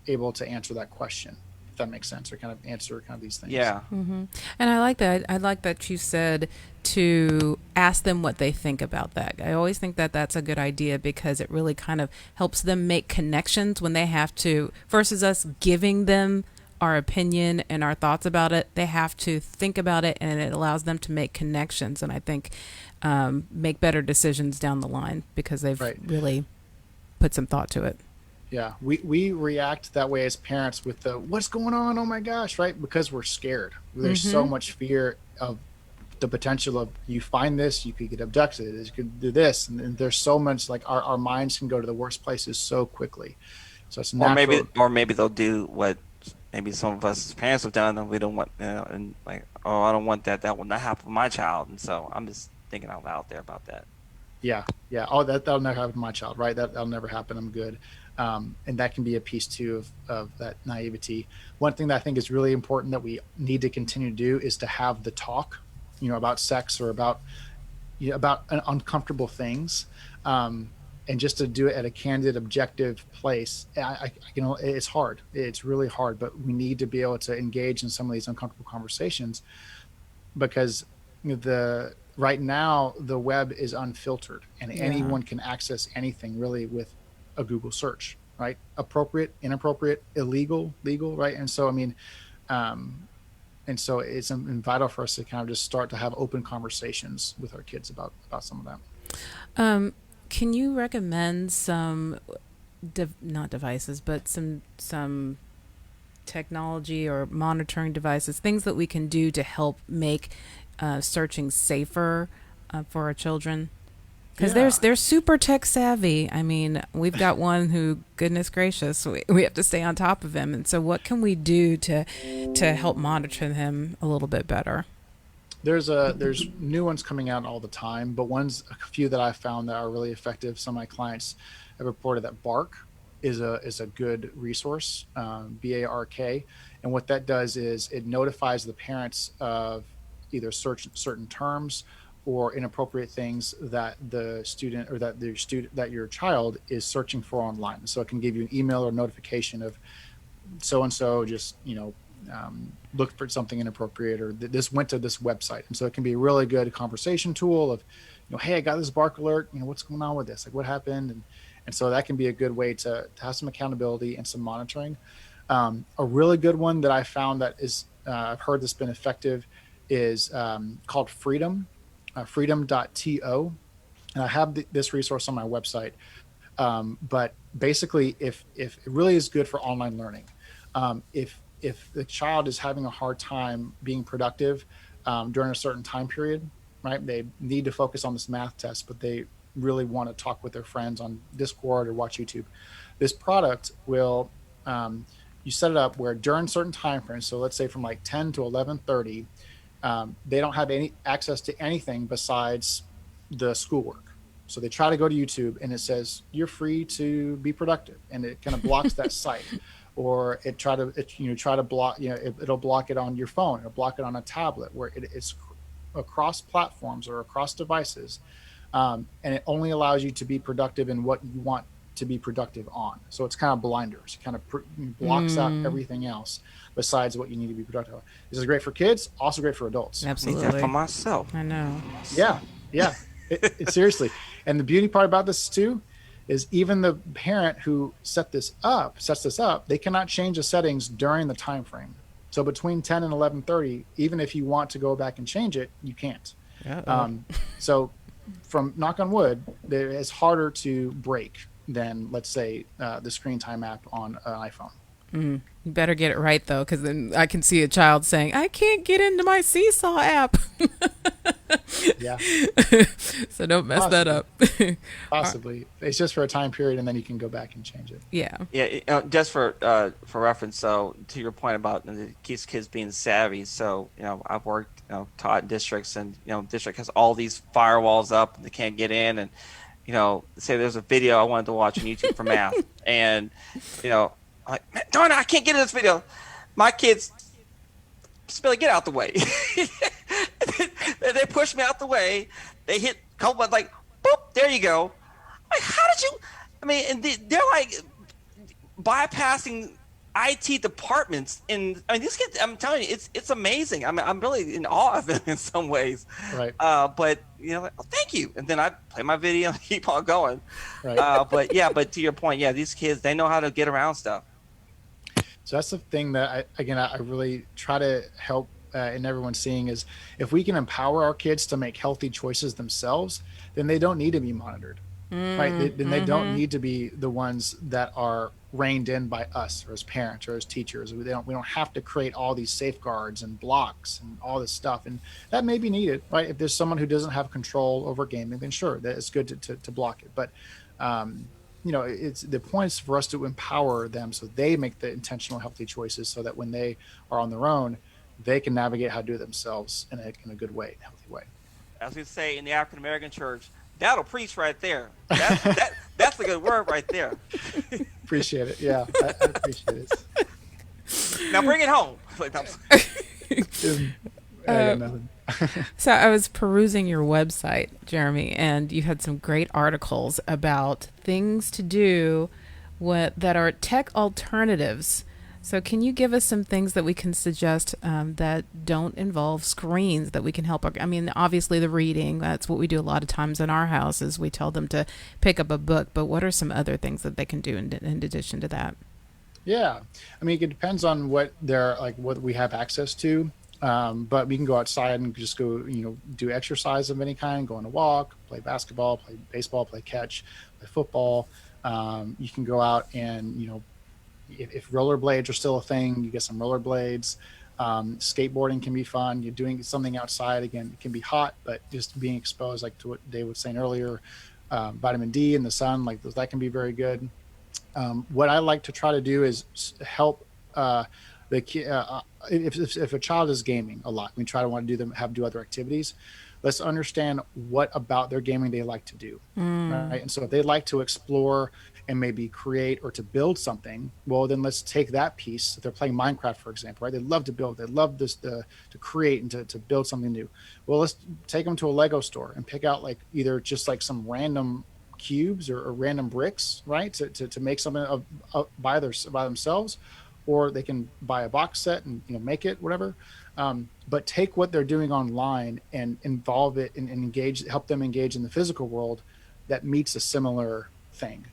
able to answer that question, if that makes sense, or kind of answer kind of these things. Yeah. And I like that. I like that you said to ask them what they think about that. I always think that that's a good idea, because it really kind of helps them make connections when they have to, versus us giving them our opinion and our thoughts about it. They have to think about it, and it allows them to make connections, and I think make better decisions down the line, because they've really put some thought to it. Yeah, we react that way as parents with the what's going on, oh my gosh, right? Because we're scared. There's so much fear of the potential of, you find this, you could get abducted, you could do this, and there's so much, like our minds can go to the worst places so quickly. So it's natural. Or maybe they'll do what maybe some of us as parents have done, and we don't want, and like, oh, I don't want that will not happen with my child, and so I'm just thinking out loud there about that. Yeah. Oh, that'll never happen to my child, right? That'll never happen. I'm good. And that can be a piece too of that naivety. One thing that I think is really important that we need to continue to do is to have the talk, about sex, or about uncomfortable things, and just to do it at a candid, objective place. It's hard. It's really hard, but we need to be able to engage in some of these uncomfortable conversations, because right now the web is unfiltered, and anyone can access anything really with a Google search, right? Appropriate, inappropriate, illegal, legal, right? And so, and so it's vital for us to kind of just start to have open conversations with our kids about some of that. Can you recommend some, not devices, but some technology or monitoring devices, things that we can do to help make searching safer for our children? Because they're super tech savvy. I mean, we've got one who, goodness gracious, we have to stay on top of him. And so what can we do to help monitor him a little bit better? There's new ones coming out all the time, but a few that I've found that are really effective. Some of my clients have reported that Bark is a good resource, BARK. And what that does is it notifies the parents of either certain terms or inappropriate things that the student, or that your child is searching for online. So it can give you an email or notification of so-and-so just, look for something inappropriate, or this went to this website. And so it can be a really good conversation tool of, hey, I got this Bark alert, what's going on with this? Like, what happened? And so that can be a good way to have some accountability and some monitoring. A really good one that I found that is, I've heard that's been effective, is called Freedom. Freedom.to, and I have this resource on my website. But basically, if it really is good for online learning, if the child is having a hard time being productive during a certain time period, right? They need to focus on this math test, but they really want to talk with their friends on Discord or watch YouTube. This product will, you set it up where during certain time frames, so let's say from like 10 to 11:30. They don't have any access to anything besides the schoolwork. So they try to go to YouTube, and it says you're free to be productive, and it kind of blocks that site. Or it'll block it on your phone, or block it on a tablet, where it's across platforms or across devices, and it only allows you to be productive in what you want to be productive on. So it's kind of blinders, kind of blocks out everything else besides what you need to be productive on. This is great for kids, also great for adults. Absolutely. Need that for myself. I know. Yeah. It seriously. And the beauty part about this too is even the parent who sets this up, they cannot change the settings during the time frame. So between 10 and 11:30, even if you want to go back and change it, you can't. So from knock on wood, it's harder to break than, let's say, the screen time app on an iPhone. You better get it right though, because then I can see a child saying, "I can't get into my Seesaw app." Yeah, So don't mess that up. possibly. It's just for a time period, and then you can go back and change it. Yeah. Yeah, just for reference, so to your point about the kids being savvy. So I've worked, taught in districts, and district has all these firewalls up, and they can't get in. And say there's a video I wanted to watch on YouTube for math, and I'm like, darn it, I can't get in this video. My kids, Billy, get out the way. They push me out the way. They hit a couple, like, boop, there you go. Like, how did you? I mean, and they're like bypassing IT departments. I mean, these kids. I'm telling you, it's amazing. I'm really in awe of them in some ways. Right. But like, oh, thank you. And then I play my video and keep on going. Right. But to your point, these kids, they know how to get around stuff. So that's the thing that I really try to help in everyone seeing is if we can empower our kids to make healthy choices themselves, then they don't need to be monitored, right? Then they don't need to be the ones that are reined in by us or as parents or as teachers. We don't have to create all these safeguards and blocks and all this stuff, and that may be needed, right? If there's someone who doesn't have control over gaming, then sure, that it's good to block it. But it's the point is for us to empower them so they make the intentional, healthy choices, so that when they are on their own, they can navigate how to do it themselves in a good way, healthy way. As we say in the African American church, that'll preach right there. That's a good word right there. Appreciate it. Yeah, I appreciate it. Now bring it home. I got nothing. So I was perusing your website, Jeremy, and you had some great articles about things to do that are tech alternatives. So can you give us some things that we can suggest that don't involve screens that we can help? I mean, obviously the reading, that's what we do a lot of times in our houses. We tell them to pick up a book, but what are some other things that they can do in addition to that? Yeah. I mean, it depends on what what we have access to. But we can go outside and just go, do exercise of any kind, go on a walk, play basketball, play baseball, play catch, play football. You can go out and, if rollerblades are still a thing, you get some rollerblades. Skateboarding can be fun. You're doing something outside. Again, it can be hot, but just being exposed, like to what Dave was saying earlier, vitamin D in the sun, like that can be very good. What I like to try to do is help if a child is gaming a lot, we try to want to do other activities. Let's understand what about their gaming they like to do, right? And so if they like to explore and maybe create or to build something, well, then let's take that piece. If they're playing Minecraft, for example, right? They love to build. They love to create and to build something new. Well, let's take them to a Lego store and pick out either just some random cubes or random bricks, right? To make something by themselves, or they can buy a box set and make it, whatever. But take what they're doing online and involve it and help them engage in the physical world that meets a similar thing,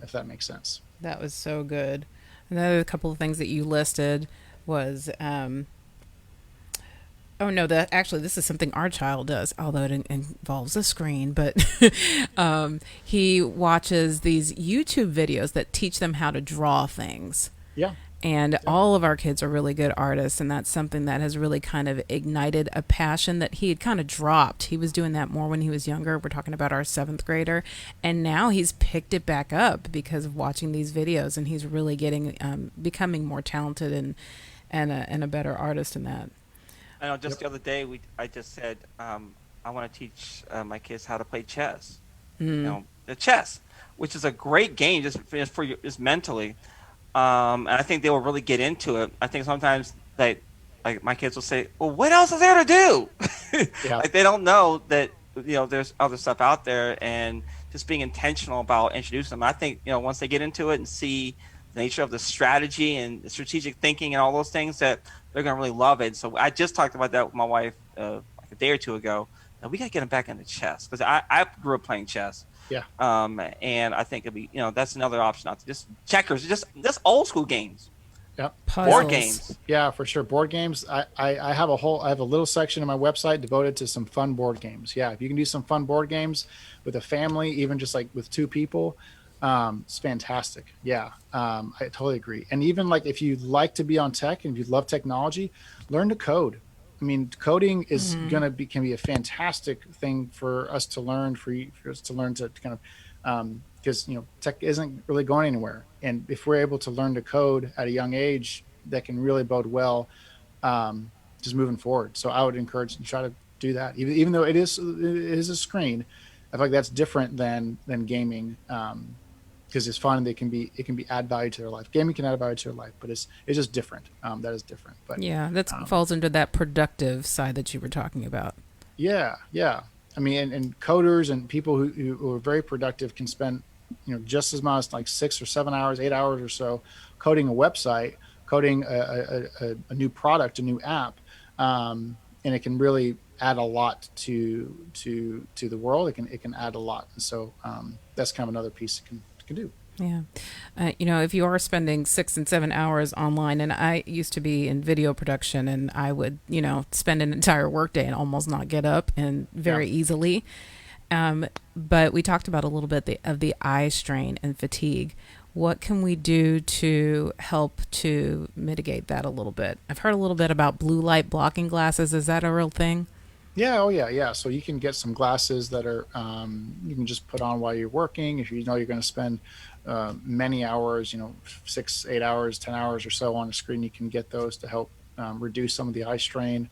if that makes sense. That was so good. Another couple of things that you listed was, this is something our child does, although it involves a screen, but he watches these YouTube videos that teach them how to draw things. Yeah. And all of our kids are really good artists, and that's something that has really kind of ignited a passion that he had kind of dropped. He was doing that more when he was younger. We're talking about our 7th grader, and now he's picked it back up because of watching these videos, and he's really becoming more talented and a better artist in that. I know. Just the other day, I just said I want to teach my kids how to play chess. The chess, which is a great game, just mentally. And I think they will really get into it. I think sometimes like my kids will say, "Well, what else is there to do?" Yeah. They don't know that there's other stuff out there, and just being intentional about introducing them. I think once they get into it and see the nature of the strategy and the strategic thinking and all those things, that they're gonna really love it. So I just talked about that with my wife a day or two ago. And we gotta get them back into chess because I grew up playing chess. Yeah. And I think it'd be, that's another option. Not just checkers, just old school games. Yep. Puzzles. Board games. Yeah, for sure. Board games. I have a little section on my website devoted to some fun board games. Yeah. If you can do some fun board games with a family, even just with 2 people, It's fantastic. Yeah, I totally agree. And even like if you like to be on tech and if you love technology, learn to code. I mean, coding is gonna be can be a fantastic thing for us to learn, for us to learn to kind of because tech isn't really going anywhere, and if we're able to learn to code at a young age, that can really bode well, um, just moving forward. So I would encourage you to try to do that, even though it is a screen. I feel like that's different than gaming. Because it's fun. It can be add value to their life. Gaming can add value to their life, but it's just different. That is different. But Yeah, that um, falls under that productive side that you were talking about. yeah, yeah. I mean, and coders and people who are very productive can spend just as much, like 6 or 7 hours, 8 hours or so, coding a website, coding a new product, a new app, and it can really add a lot to the world. It can add a lot, and so that's kind of another piece it can do. Yeah. If you are spending 6 and 7 hours online, and I used to be in video production, and I would, spend an entire workday and almost not get up and Yeah. very easily. But we talked about a little bit of the eye strain and fatigue. What can we do to help to mitigate that a little bit? I've heard a little bit about blue light blocking glasses. Is that a real thing? Yeah, oh yeah, yeah. So you can get some glasses that are you can just put on while you're working. If you know you're going to spend many hours, 6, 8 hours, 10 hours or so on a screen, you can get those to help reduce some of the eye strain.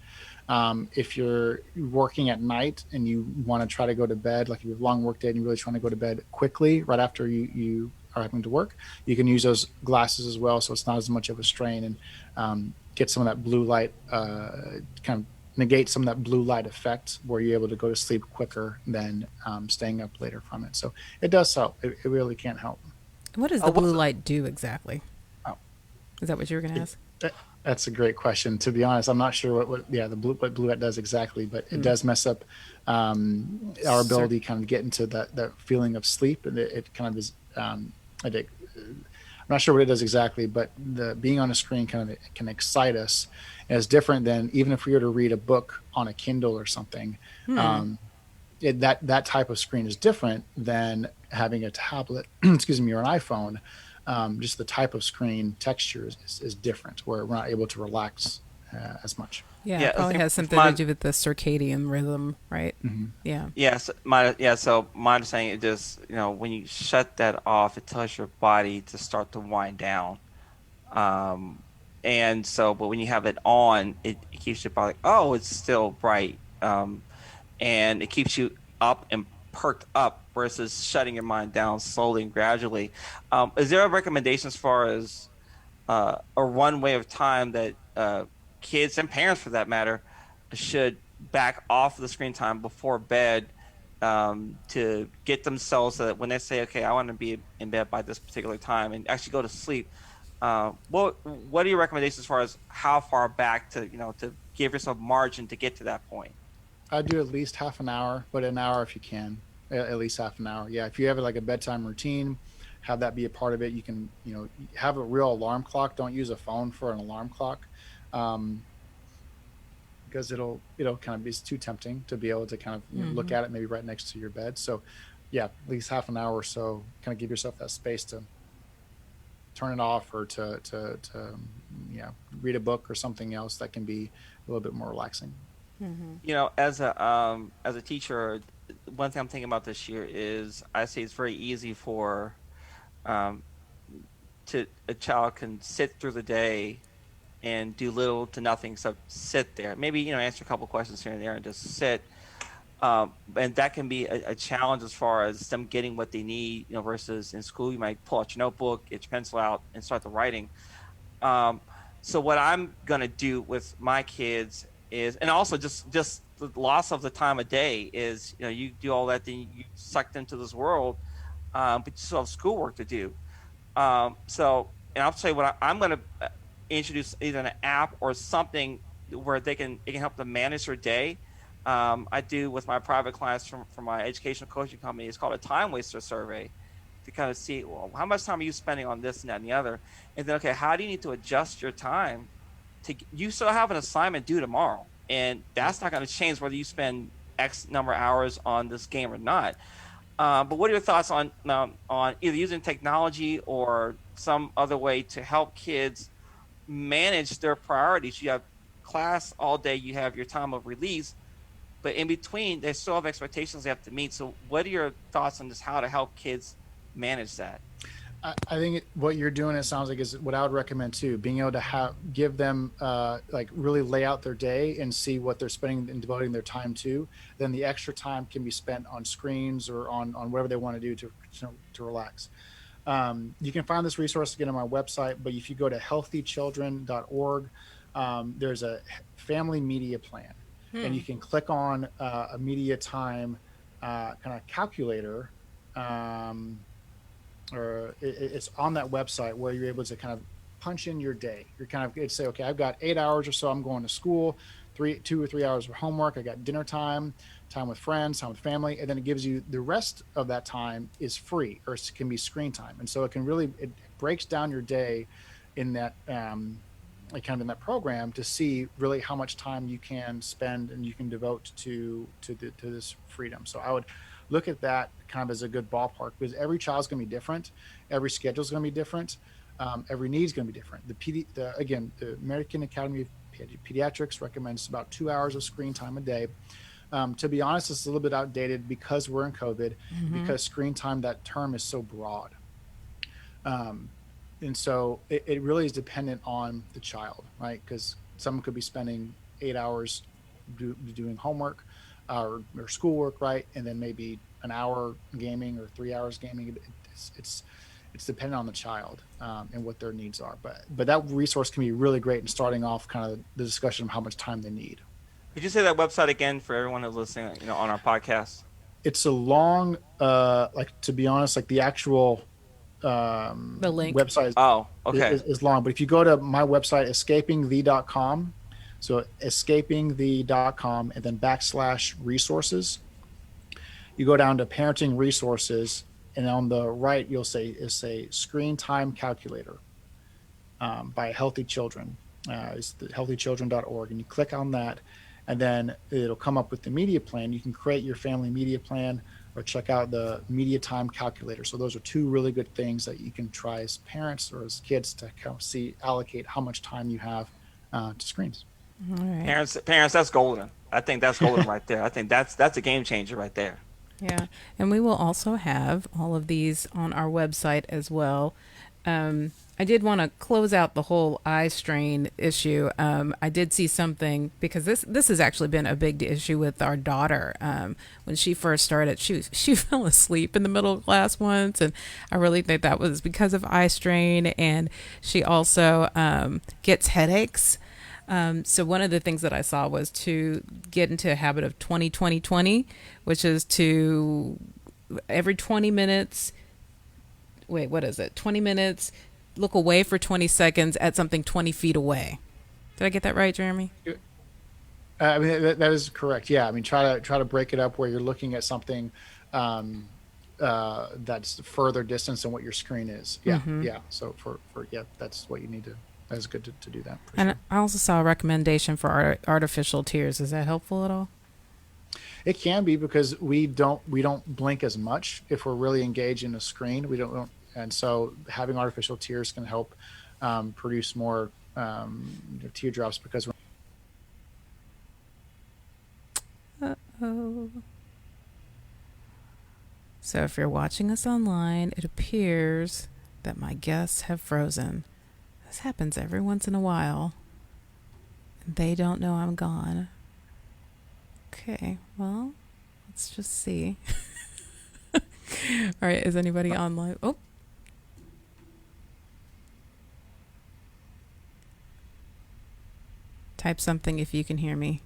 If you're working at night and you want to try to go to bed, like if you have a long work day and you're really trying to go to bed quickly right after you are having to work, you can use those glasses as well. So it's not as much of a strain and get some of that blue light kind of negate some of that blue light effect where you're able to go to sleep quicker than staying up later from it. So it does help. It really can help. What does the blue What's light do exactly? oh, Is that what you were going to ask? That's a great question. To be honest, I'm not sure what blue light does exactly, but it does mess up our ability to kind of get into that feeling of sleep, and it kind of is. I'm not sure what it does exactly, but the being on a screen kind of can excite us. And it's different than even if we were to read a book on a Kindle or something. Um, that type of screen is different than having a tablet, excuse me, or an iPhone. Just the type of screen texture is different, where we're not able to relax as much. Yeah, it yeah, I probably think has something to my do with the circadian rhythm, right? Yeah. yes, my yeah. So my understanding is just when you shut that off, it tells your body to start to wind down. Um, and so, but when you have it on, it keeps your body, oh, it's still bright. And it keeps you up and perked up versus shutting your mind down slowly and gradually. Is there a recommendation as far as or one way of time that kids and parents, for that matter, should back off the screen time before bed to get themselves so that when they say, "Okay, I want to be in bed by this particular time," and actually go to sleep? What are your recommendations as far as how far back to give yourself margin to get to that point? I do at least half an hour, but an hour if you can. At least half an hour. Yeah, if you have like a bedtime routine, have that be a part of it. You can, have a real alarm clock. Don't use a phone for an alarm clock, um, because it'll kind of be too tempting to be able to kind of look at it maybe right next to your bed. So, yeah, at least half an hour or so. Kind of give yourself that space to turn it off or to read a book or something else that can be a little bit more relaxing. As a teacher, one thing I'm thinking about this year is I say it's very easy for um, to a child can sit through the day and do little to nothing except sit there. Maybe answer a couple questions here and there and just sit. And that can be a challenge as far as them getting what they need. Versus in school, you might pull out your notebook, get your pencil out, and start the writing. Um, so what I'm gonna do with my kids is, and also just the loss of the time of day is, you do all that, then you sucked into this world, but you still have schoolwork to do. And I'll tell you what I'm gonna introduce either an app or something where it can help them manage their day. I do with my private clients from my educational coaching company. It's called a time waster survey to kind of see, well, how much time are you spending on this and that and the other, and then okay, how do you need to adjust your time to you still have an assignment due tomorrow, and that's not going to change whether you spend X number of hours on this game or not. But what are your thoughts on either using technology or some other way to help kids manage their priorities? You have class all day, you have your time of release, but in between, they still have expectations they have to meet. So, what are your thoughts on just how to help kids manage that? I think what you're doing, it sounds like, is what I would recommend too. Being able to give them like really lay out their day and see what they're spending and devoting their time to. Then the extra time can be spent on screens or on whatever they want to do to relax. You can find this resource again on my website, but if you go to healthychildren.org, there's a family media plan, and you can click on a media time kind of calculator. Or it's on that website where you're able to kind of punch in your day. You're kind of good to say, okay, I've got 8 hours or so. I'm going to school, 2 or 3 hours for homework. I got dinner time, time with friends, time with family, and then it gives you the rest of that time is free or it can be screen time. And so it breaks down your day in that like kind of in that program to see really how much time you can spend and you can devote to this freedom. So I would look at that kind of as a good ballpark because every child's going to be different, every schedule is going to be different, every need is going to be different. The American Academy of Pediatrics recommends about 2 hours of screen time a day. To be honest, it's a little bit outdated because we're in COVID, because screen time, that term is so broad. And so it really is dependent on the child, right? Because someone could be spending 8 hours doing homework or schoolwork, right? And then maybe an hour gaming or 3 hours gaming. It's dependent on the child and what their needs are. But that resource can be really great in starting off kind of the discussion of how much time they need. Could you say that website again for everyone who's listening, on our podcast? It's a long, like to be honest, like the actual The link. website Oh, okay. is long. But if you go to my website, escapingthe.com, so escapingthe.com and then /resources, you go down to parenting resources, and on the right you'll say screen time calculator by Healthy Children. It's the healthychildren.org, and you click on that, and then it'll come up with the media plan. You can create your family media plan or check out the media time calculator. So those are two really good things that you can try as parents or as kids to kind of allocate how much time you have to screens. All right. Parents, that's golden. I think that's golden right there. I think that's a game changer right there. Yeah. And we will also have all of these on our website as well. I did want to close out the whole eye strain issue. I did see something because this has actually been a big issue with our daughter. When she first started, she fell asleep in the middle of class once, and I really think that was because of eye strain. And she also gets headaches. So one of the things that I saw was to get into a habit of 20-20-20, which is to every 20 minutes. Wait, what is it? 20 minutes. Look away for 20 seconds at something 20 feet away. Did I get that right, Jeremy? I mean, that is correct. Yeah. I mean, try to break it up where you're looking at something that's further distance than what your screen is. Yeah. Mm-hmm. Yeah. So that's what you need to, that's good to do that. And sure. I also saw a recommendation for artificial tears. Is that helpful at all? It can be because we don't blink as much if we're really engaged in a screen. We don't, and so having artificial tears can help produce more teardrops because we're. Uh-oh. So if you're watching us online, it appears that my guests have frozen. This happens every once in a while. They don't know I'm gone. Okay, well, let's just see. All right, is anybody online? Oh. Type something if you can hear me.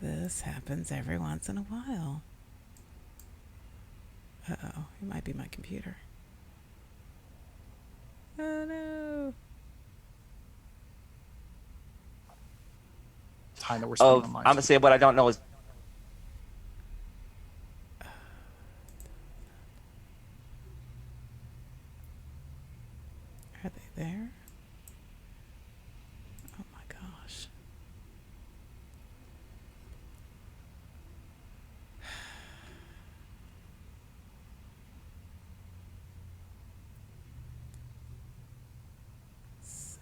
This happens every once in a while. Uh-oh, it might be my computer. Oh no. Time that we're spending online. I'm gonna say what I don't know is. Are they there? Oh my God.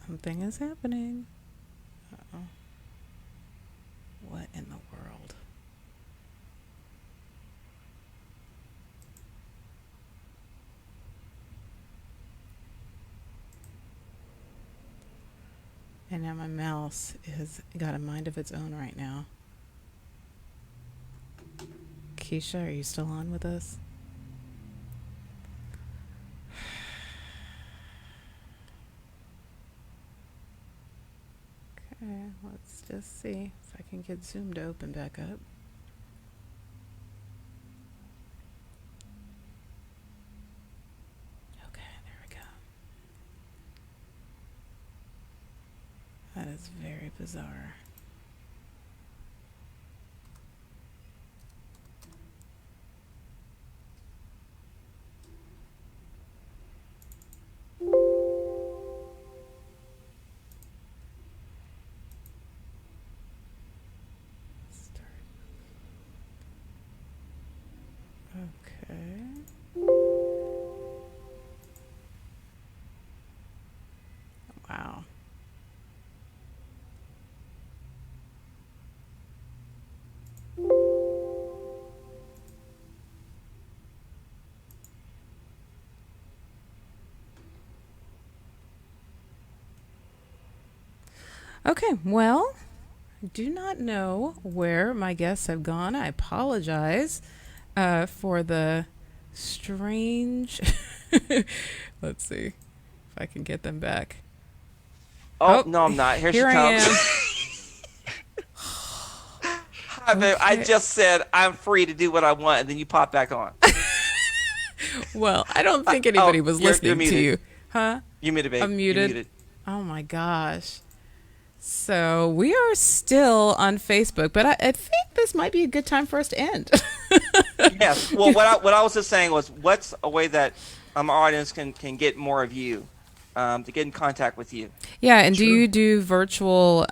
Something is happening. Uh-oh. What in the world? And now my mouse has got a mind of its own right now. Keisha, are you still on with us? Okay, let's just see if I can get Zoom to open back up. Okay, there we go. That is very bizarre. Okay. Wow. Okay, well, I do not know where my guests have gone. I apologize for the strange. Let's see if I can get them back. Oh, no, I'm not. Here she I comes. am. Hi, babe. I just said I'm free to do what I want, and then you pop back on. Well, I don't think anybody was you're listening to muted. you. Huh? You muted, babe. I'm muted. You're muted. Oh my gosh. So we are still on Facebook, but I think this might be a good time for us to end. Yes. Well, what I was just saying was, what's a way that our audience can get more of you, to get in contact with you? Yeah, and do you do virtual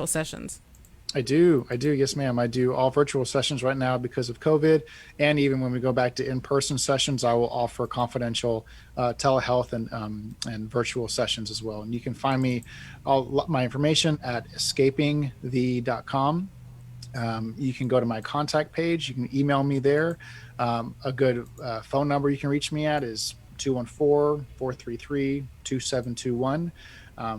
sessions? I do. Yes, ma'am. I do all virtual sessions right now because of COVID. And even when we go back to in-person sessions, I will offer confidential telehealth and virtual sessions as well. And you can find all my information at escapingthe.com. You can go to my contact page. You can email me there. A good phone number you can reach me at is 214-433-2721.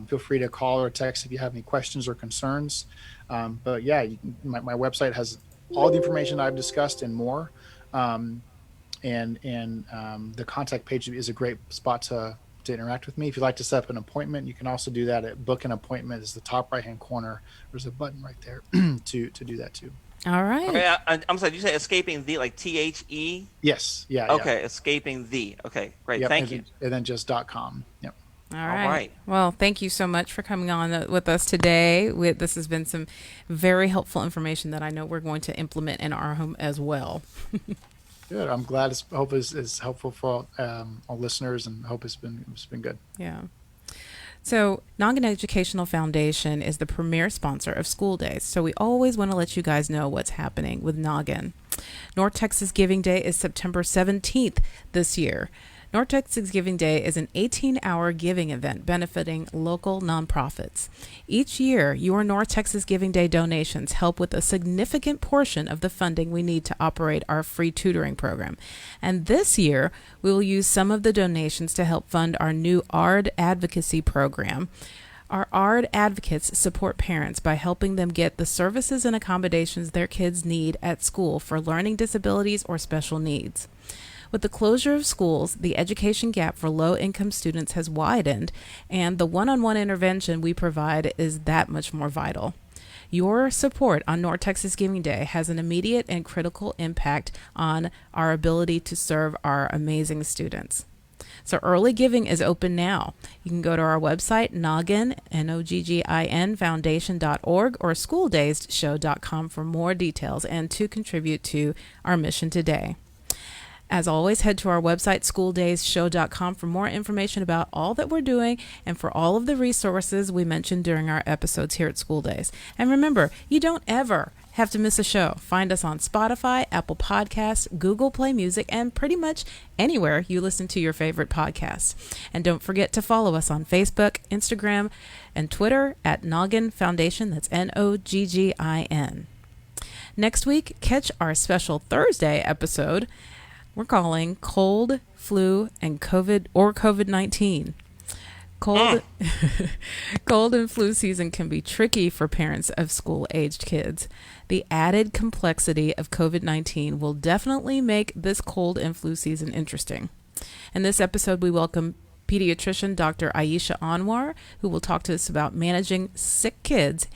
Feel free to call or text if you have any questions or concerns. But yeah, my website has all the information I've discussed and more. And the contact page is a great spot to interact with me. If you'd like to set up an appointment, you can also do that at book an appointment. Is the top right hand corner. There's a button right there to do that too. All right. Okay, I'm sorry. Did you say escaping the, like THE? Yes. Yeah. Okay, escaping the. Okay, great. Yep, Thank you. And then just .com. Yep. All right. Well, thank you so much for coming on with us today. This has been some very helpful information that I know we're going to implement in our home as well. Good. I'm glad. Hope is helpful for all listeners, and hope it's been good. Yeah. So, Noggin Educational Foundation is the premier sponsor of School Days. So, we always want to let you guys know what's happening with Noggin. North Texas Giving Day is September 17th this year. North Texas Giving Day is an 18-hour giving event benefiting local nonprofits. Each year, your North Texas Giving Day donations help with a significant portion of the funding we need to operate our free tutoring program. And this year, we will use some of the donations to help fund our new ARD advocacy program. Our ARD advocates support parents by helping them get the services and accommodations their kids need at school for learning disabilities or special needs. With the closure of schools, the education gap for low-income students has widened, and the one-on-one intervention we provide is that much more vital. Your support on North Texas Giving Day has an immediate and critical impact on our ability to serve our amazing students. So early giving is open now. You can go to our website, Noggin, Noggin, foundation.org, or schooldayshow.com for more details and to contribute to our mission today. As always, head to our website, schooldayshow.com, for more information about all that we're doing and for all of the resources we mentioned during our episodes here at School Days. And remember, you don't ever have to miss a show. Find us on Spotify, Apple Podcasts, Google Play Music, and pretty much anywhere you listen to your favorite podcasts. And don't forget to follow us on Facebook, Instagram, and Twitter at Noggin Foundation. That's Noggin. Next week, catch our special Thursday episode we're calling Cold, Flu, and COVID-19. Cold and flu season can be tricky for parents of school-aged kids. The added complexity of COVID-19 will definitely make this cold and flu season interesting. In this episode, we welcome pediatrician Dr. Aisha Anwar, who will talk to us about managing sick kids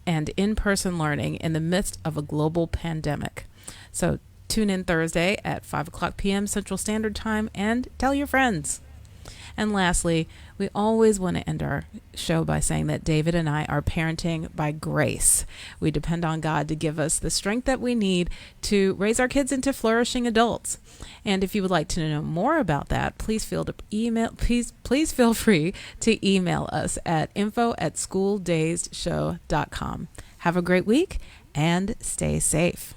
and in-person learning in the midst of a global pandemic. So tune in Thursday at 5 o'clock p.m. Central Standard Time and tell your friends. And lastly, we always want to end our show by saying that David and I are parenting by grace. We depend on God to give us the strength that we need to raise our kids into flourishing adults. And if you would like to know more about that, please feel free to email us at info@schooldaysedshow.com. Have a great week and stay safe.